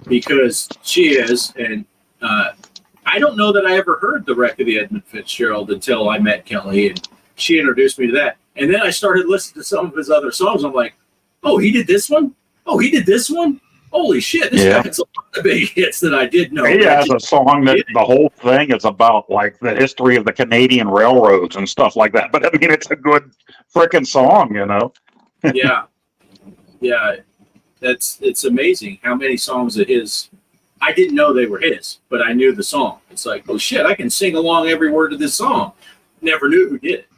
because she is, and I don't know that I ever heard the wreck of the Edmund Fitzgerald until I met Kelly, and she introduced me to that. And then I started listening to some of his other songs. I'm like, "Oh, he did this one? Oh, he did this one? Holy shit, this guy has a lot of big hits that I didn't know." He has a song that the whole thing is about, like, the history of the Canadian railroads and stuff like that. But I mean, it's a good freaking song, Yeah. It's amazing how many songs of his I didn't know they were his, but I knew the song. It's like, oh shit, I can sing along every word of this song. Never knew who did it.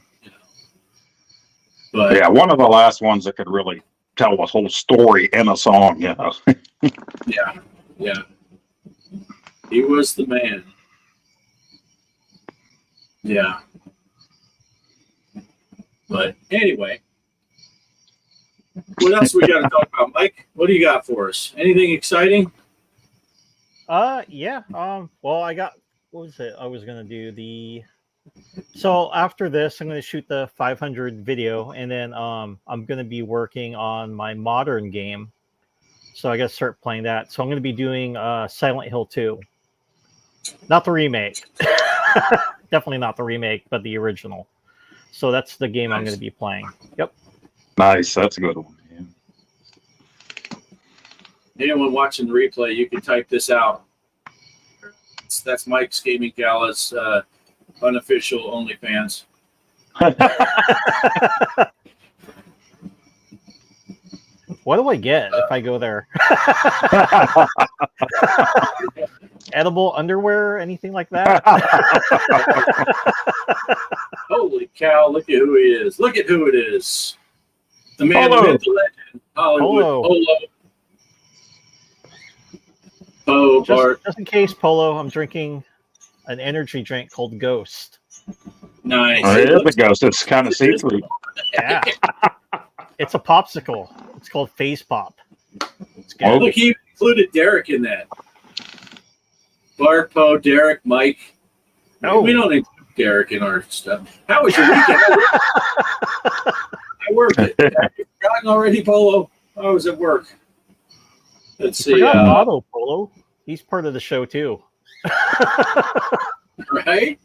But yeah, one of the last ones that could really tell the whole story in a song, Yeah. He was the man. Yeah. But anyway, what else we got to talk about, Mike? What do you got for us? Anything exciting? Yeah. Well, I got, what was it? I was gonna do so after this, I'm gonna shoot the 500 video, and then I'm gonna be working on my modern game. So I gotta start playing that. So I'm gonna be doing Silent Hill 2, not the remake. Definitely not the remake, but the original. So that's the game I'm gonna be playing. Yep. Nice, that's a good one. Anyone watching the replay, you can type this out. That's Mike's Gaming Gala's unofficial OnlyFans. What do I get if I go there? Edible underwear, anything like that? Holy cow, look at who he is. Look at who it is. The man, the myth, the legend, Hollywood Polo. Just in case, Polo, I'm drinking an energy drink called Ghost. Nice. Oh, it is a ghost. It's kind of see-through. Yeah. It's a popsicle. It's called Phase Pop. It's good. Oh. Look, he included Derek in that. Bart, Poe, Derek, Mike. Oh. We don't include Derek in our stuff. How was your weekend? I worked it. Have you forgotten already, Polo? I was at work. Let's see. Otto Polo. He's part of the show too. Right.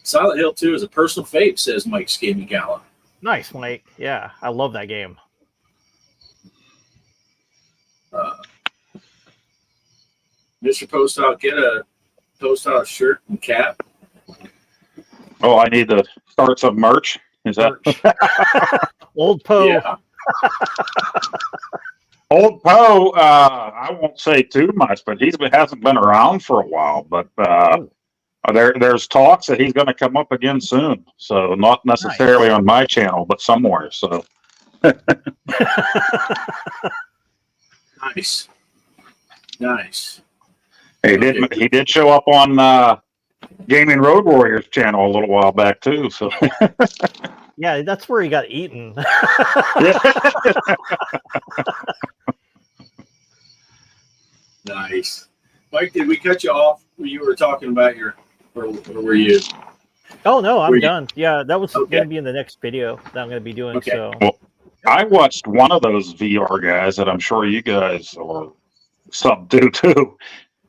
Silent Hill 2 is a personal fave, says Mike's Gaming Gala. Nice, Mike. Yeah, I love that game. Mr. Post Out, get a Post Out shirt and cap. Oh, I need to start some merch. Is that Old Poe? Yeah. Old Poe? I won't say too much, but hasn't been around for a while. But there's talks that he's going to come up again soon. So not necessarily on my channel, but somewhere. So Nice. He did show up on Gaming Road Warriors channel a little while back too. So Yeah, that's where he got eaten. Nice. Mike, did we cut you off when you were talking about or were you? Oh no, I'm Were you- done. Yeah, that was Okay. going to be in the next video that I'm going to be doing. Okay. So Well, I watched one of those VR guys that I'm sure you guys or some do too,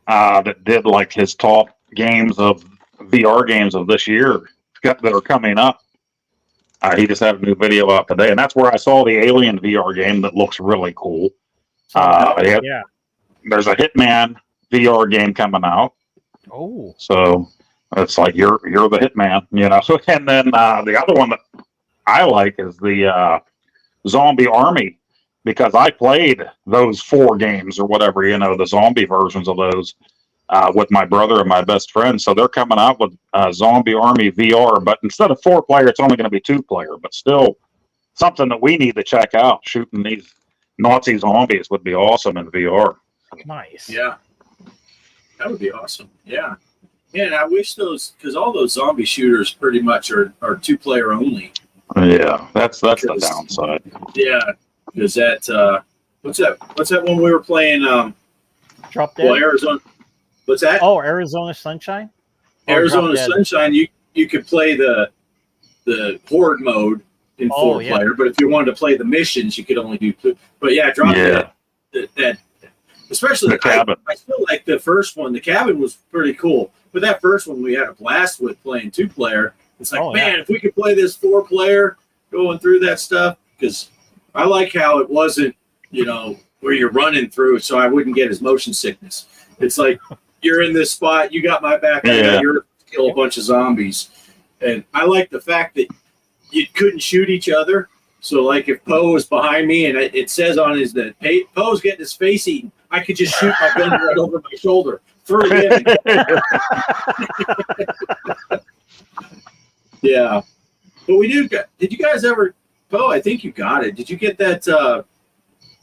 that did like his top games of VR games of this year that are coming up. He just had a new video out today, and that's where I saw the Alien VR game that looks really cool. yeah. There's a Hitman VR game coming out, Oh, so it's like you're the Hitman, you know. And then the other one that I like is the Zombie Army, because I played those 4 games or whatever, you know, the zombie versions of those with my brother and my best friend. So they're coming out with Zombie Army VR, but instead of 4-player, it's only going to be 2-player, but still something that we need to check out. Shooting these Nazi zombies would be awesome in VR. nice. Yeah. That would be awesome. Yeah. Yeah, and I wish because all those zombie shooters pretty much are 2-player only. Yeah, that's the Because- downside. Yeah. Because that what's that one we were playing? Drop Dead. Well, Arizona. What's that? Oh, Arizona Sunshine. Or Arizona Drop Dead. Sunshine. You could play the horde mode in Oh, 4-player, but if you wanted to play the missions, you could only do 2. But yeah, Drop Yeah. Dead. That especially The cabin. I still like the first one. The cabin was pretty cool, but that first one we had a blast with playing 2-player. It's like, Oh, man, yeah. if we could play this 4-player, going through that stuff, because I like how it wasn't, you know, where you're running through, so I wouldn't get his motion sickness. It's like you're in this spot, you got my back, I Yeah. got your kill a bunch of zombies, and I like the fact that you couldn't shoot each other. So, like, if Poe was behind me and it says on his that Poe's getting his face eaten, I could just shoot my gun right over my shoulder, throw it in. Yeah, but we do. Did you guys ever, Poe? I think you got it. Did you get that?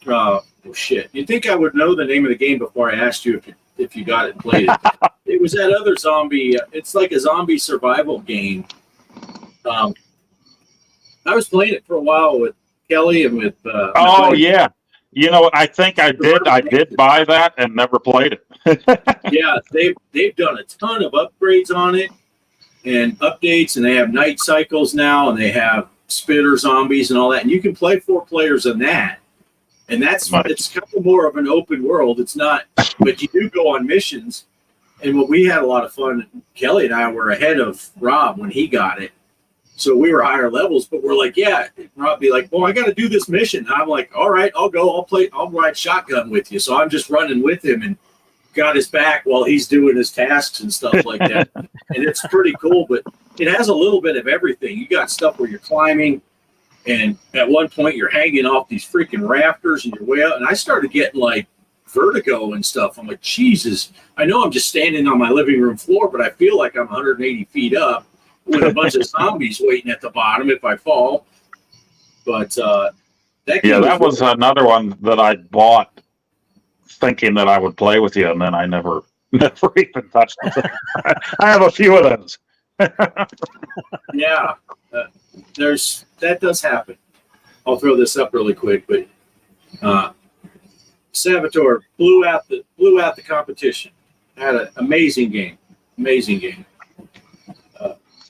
Oh shit! You'd think I would know the name of the game before I asked you if you got it and played it. It was that other zombie. It's like a zombie survival game. I was playing it for a while with Kelly and with. Oh yeah, you know, I think I did buy that and never played it. Yeah, they've done a ton of upgrades on it and updates, and they have night cycles now, and they have spitter zombies and all that, and you can play 4 players in that. And that's Nice. It's kind of more of an open world. It's not, but you do go on missions. And what we had a lot of fun. Kelly and I were ahead of Rob when he got it, so we were higher levels. But we're like, yeah, Rob be like, well, I got to do this mission. And I'm like, all right, I'll go. I'll ride shotgun with you. So I'm just running with him and got his back while he's doing his tasks and stuff like that. And it's pretty cool. But it has a little bit of everything. You got stuff where you're climbing. And at one point, you're hanging off these freaking rafters and you're way out. And I started getting like vertigo and stuff. I'm like, Jesus, I know I'm just standing on my living room floor, but I feel like I'm 180 feet up with a bunch of zombies waiting at the bottom if I fall. But That was another one that I bought thinking that I would play with you, and then I never even touched it. I have a few of those. Yeah, that does happen. I'll throw this up really quick, but Saboteur blew out the competition. Had an amazing game.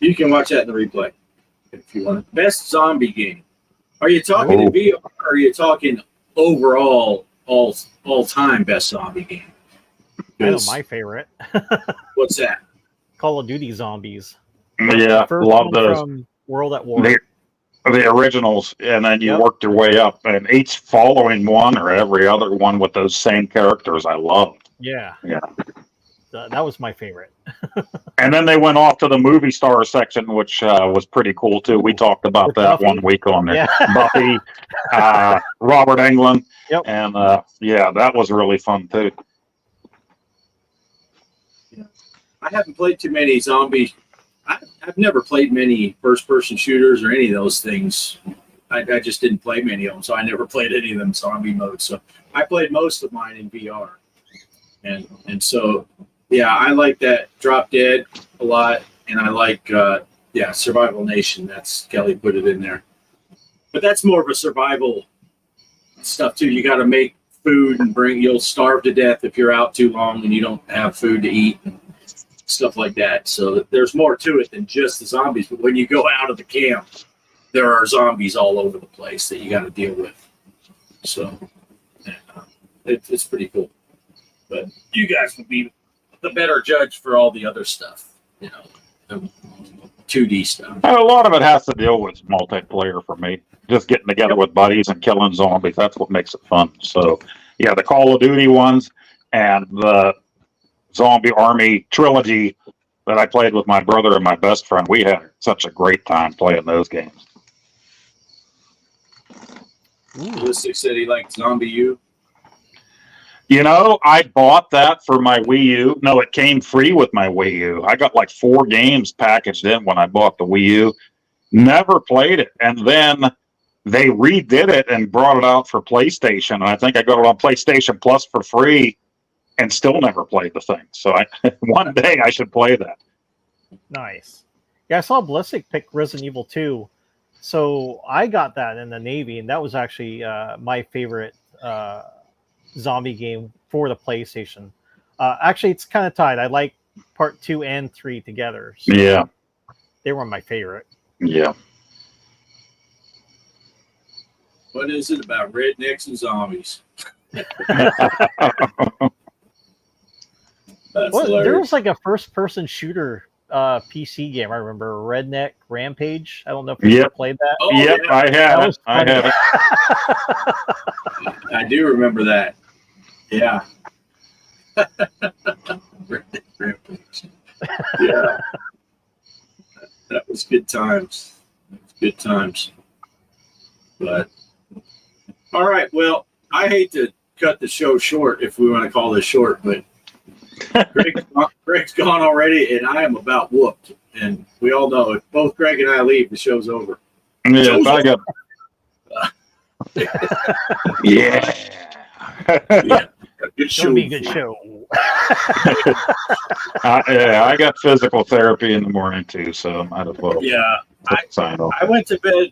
You can watch that in the replay if you want. Best zombie game. Are you talking in VR? Or are you talking overall all time best zombie game? I know my favorite. What's that? Call of Duty Zombies. Yeah, First love one those. from World at War. The originals, and then you Yep. worked your way up, and each following one or every other one with those same characters, I loved. Yeah. Yeah. That was my favorite. And then they went off to the movie star section, which was pretty cool too. We talked about With that Buffy? 1 week on there. Yeah. Buffy, Robert Englund, Yep. and that was really fun too. I haven't played too many zombie. I've never played many first-person shooters or any of those things. I just didn't play many of them, so I never played any of them zombie modes. So I played most of mine in VR, and so yeah, I like that Drop Dead a lot, and I like Yeah, Survival Nation. That's Kelly put it in there. But that's more of a survival stuff too. You got to make food and you'll starve to death if you're out too long and you don't have food to eat and stuff like that. So there's more to it than just the zombies. But when you go out of the camp, there are zombies all over the place that you got to deal with. So it's pretty cool. But you guys will be the better judge for all the other stuff, you know, the 2D stuff. And a lot of it has to deal with multiplayer for me. Just getting together with buddies and killing zombies. That's what makes it fun. So, yeah, the Call of Duty ones and the Zombie Army trilogy that I played with my brother and my best friend, we had such a great time playing those games. Ballistic said he liked Zombie U. You know, I bought that for my Wii U. No, it came free with my Wii U. I got like 4 games packaged in when I bought the Wii U. Never played it. And then they redid it and brought it out for PlayStation. And I think I got it on PlayStation Plus for free and still never played the thing. So one day I should play that. Nice. Yeah, I saw Ballistic pick Resident Evil 2. So I got that in the Navy, and that was actually my favorite zombie game for the PlayStation. Actually, it's kind of tied. I like part 2 and 3 together. So Yeah. They were my favorite. Yeah. What is it about rednecks and zombies? That's Well, there hilarious. was like a first-person shooter PC game. I remember Redneck Rampage. I don't know if you ever played that. Oh, Yep, yeah. I had That it. was I funny. had it. I do remember that. Yeah. Yeah. That was good times. Good times. But all right. Well, I hate to cut the show short if we want to call this short, but Greg's gone already, and I am about whooped. And we all know if both Greg and I leave, the show's over. Yeah, I got. Yeah. Yeah. Good It's show. gonna be a good show. Yeah, I got physical therapy in the morning too, so I might as well Yeah. sign off. I went to bed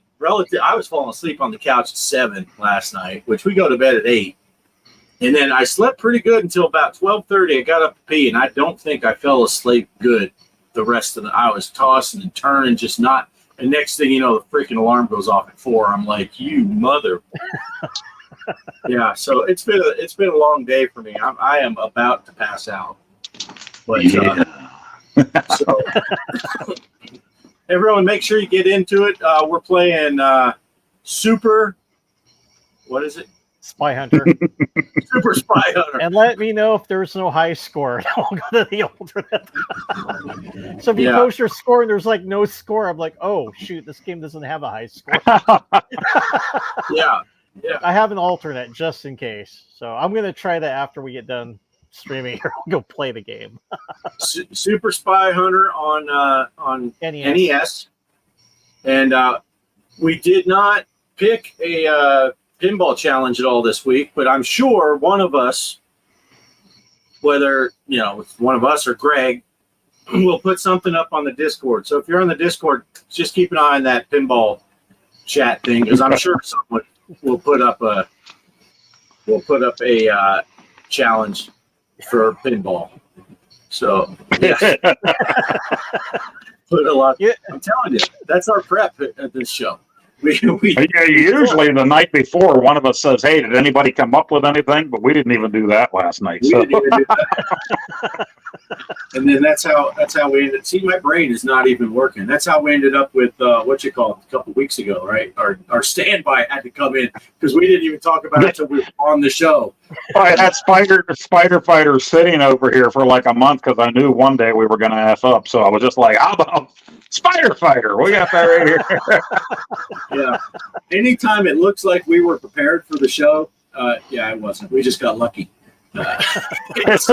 I was falling asleep on the couch at 7 last night, which we go to bed at 8. And then I slept pretty good until about 12:30. I got up to pee, and I don't think I fell asleep good the rest of the I was tossing and turning, just not. And next thing you know, the freaking alarm goes off at 4. I'm like, you mother. Yeah, so it's been a long day for me. I am about to pass out. But so everyone, make sure you get into it. We're playing Super. What is it? Spy Hunter. Super Spy Hunter. And let me know if there's no high score. I'll go to the alternate. So if you post your score and there's like no score, I'm like, oh shoot, this game doesn't have a high score. Yeah. I have an alternate just in case. So I'm gonna try that after we get done streaming here. I'll go play the game. Super Spy Hunter on NES. And we did not pick a pinball challenge at all this week, but I'm sure one of us, whether it's one of us or Greg, will put something up on the Discord. So if you're on the Discord, just keep an eye on that pinball chat thing, because I'm sure someone will put up a challenge for pinball. So yeah. Put a lot. Yeah. I'm telling you, that's our prep at this show. Yeah, usually the night before, one of us says, "Hey, did anybody come up with anything?" But we didn't even do that last night. We So. didn't even do that. And then that's how we ended. See, my brain is not even working. That's how we ended up with a couple weeks ago, right? Our standby had to come in because we didn't even talk about it until we were on the show. I had Spider Fighter sitting over here for like a month because I knew one day we were going to F up. So I was just like, "How about Spider Fighter? We got that right here." Yeah. Anytime it looks like we were prepared for the show, it wasn't. We just got lucky. Things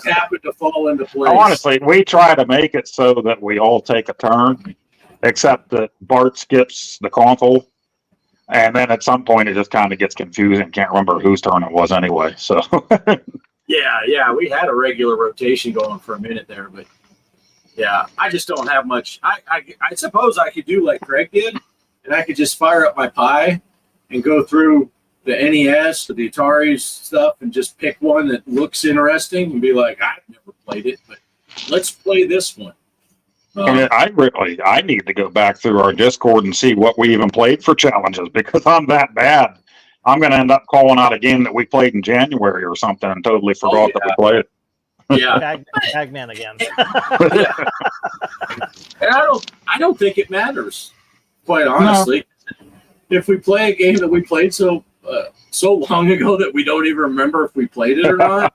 happen to fall into place. Honestly, we try to make it so that we all take a turn, except that Bart skips the console, and then at some point it just kind of gets confusing. Can't remember whose turn it was anyway. So Yeah, we had a regular rotation going for a minute there, but Yeah, I just don't have much. I suppose I could do like Greg did, and I could just fire up my Pi and go through the NES or the Atari stuff and just pick one that looks interesting and be like, I've never played it, but let's play this one. And I need to go back through our Discord and see what we even played for challenges, because I'm that bad. I'm going to end up calling out a game that we played in January or something and totally forgot that we played it. Yeah, Bagman again. And I don't think it matters, quite honestly. No. If we play a game that we played so long ago that we don't even remember if we played it or not,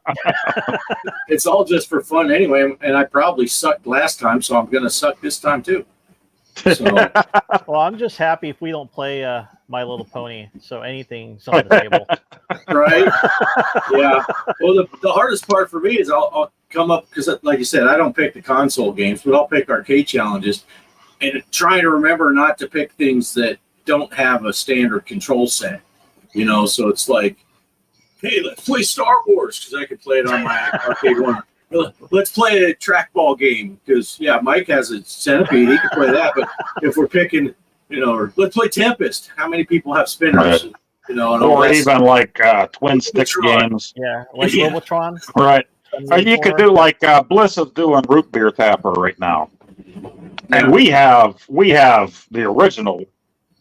it's all just for fun anyway. And I probably sucked last time, so I'm going to suck this time too. So. Well, I'm just happy if we don't play My Little Pony, so anything's on the table. Right? Yeah. Well, the hardest part for me is I'll come up, because like you said, I don't pick the console games, but I'll pick arcade challenges, and trying to remember not to pick things that don't have a standard control set. You know, so it's like, hey, let's play Star Wars, because I could play it on my arcade one. Let's play a trackball game, because, yeah, Mike has a Centipede. He can play that. But if we're picking, you know, or let's play Tempest. How many people have spinners? Right. You know, and or even like twin stick games. Yeah, like Robotron. Right. Or you could do like Bliss is doing Root Beer Tapper right now. And we have the original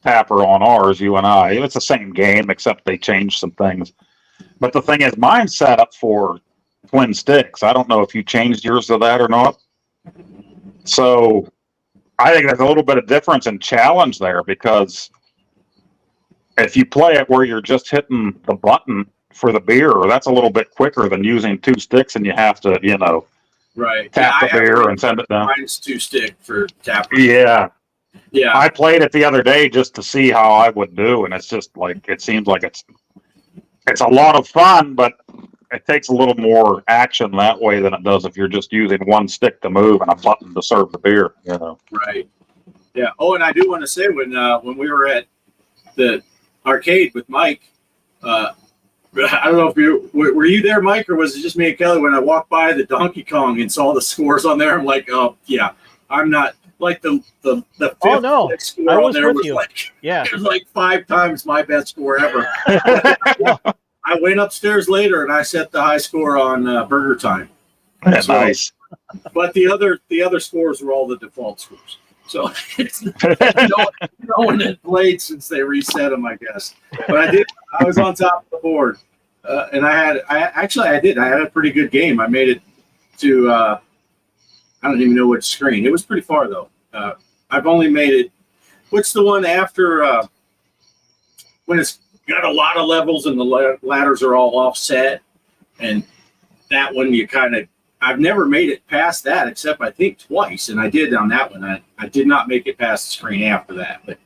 Tapper on ours, you and I. It's the same game, except they changed some things. But the thing is, mine's set up for twin sticks. I don't know if you changed yours to that or not. So I think there's a little bit of difference in challenge there, because if you play it where you're just hitting the button for the beer, that's a little bit quicker than using two sticks, and you have to, you know, right, tap the beer and send it down. Mine's two stick for Tapper. Yeah. Yeah. I played it the other day just to see how I would do, and it's just like, it seems like it's a lot of fun, but it takes a little more action that way than it does if you're just using one stick to move and a button to serve the beer, you know. Right. Yeah. Oh, and I do want to say, when we were at the arcade with Mike, I don't know if were you there, Mike, or was it just me and Kelly? When I walked by the Donkey Kong and saw the scores on there, I'm like, oh yeah, I'm not like the fifth score I was on there with was you. like, yeah, it was like 5 times my best score ever. I went upstairs later and I set the high score on Burger Time. That's nice. But the other scores were all the default scores. So it's no one had played since they reset them, I guess. But I was on top of the board, and I had a pretty good game. I made it to I don't even know which screen. It was pretty far though. I've only made it. What's the one after when it's got a lot of levels and the ladders are all offset, and that one I've never made it past that, except I think twice, and I did on that one. I did not make it past the screen after that, but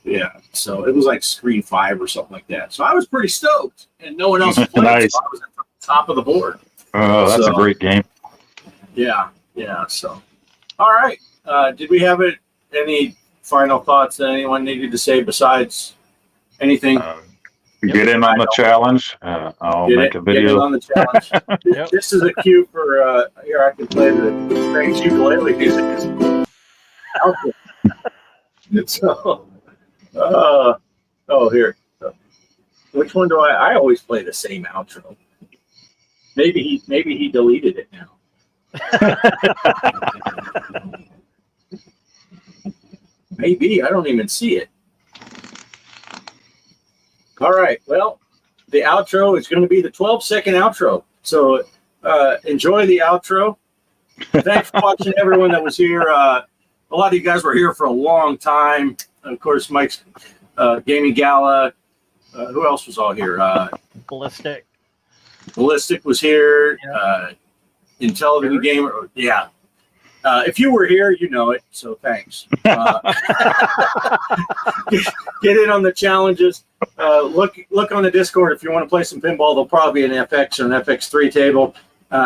yeah, so it was like screen 5 or something like that. So I was pretty stoked, and no one else played. Nice. So I was at the top of the board. Oh, that's a great game. Yeah. So, all right. Did we have any final thoughts that anyone needed to say besides anything? Get in on the challenge. I'll make a video. Get in on the challenge. This is a cue for here. I can play the strange ukulele music. So, here. Which one do I always play the same outro. Maybe he deleted it now. Maybe I don't even see it. All right. Well, the outro is going to be the 12-second outro. So enjoy the outro. Thanks for watching, everyone that was here. A lot of you guys were here for a long time. Of course, Mike's Gaming Gala. Who else was all here? Ballistic. Ballistic was here. Yeah. Intelligent Gamer. Yeah. If you were here, you know it. So thanks. Get in on the challenges. Look on the Discord if you want to play some pinball. There'll probably be an FX or an FX3 table.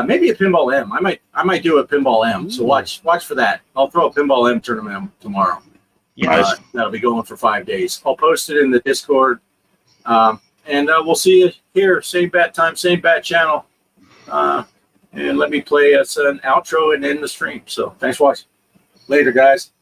Maybe a Pinball M. I might do a Pinball M. So watch for that. I'll throw a Pinball M tournament tomorrow. Nice. That'll be going for 5 days. I'll post it in the Discord. And we'll see you here. Same bat time, same bat channel. and let me play us an outro and end the stream. So thanks for watching. Later, guys.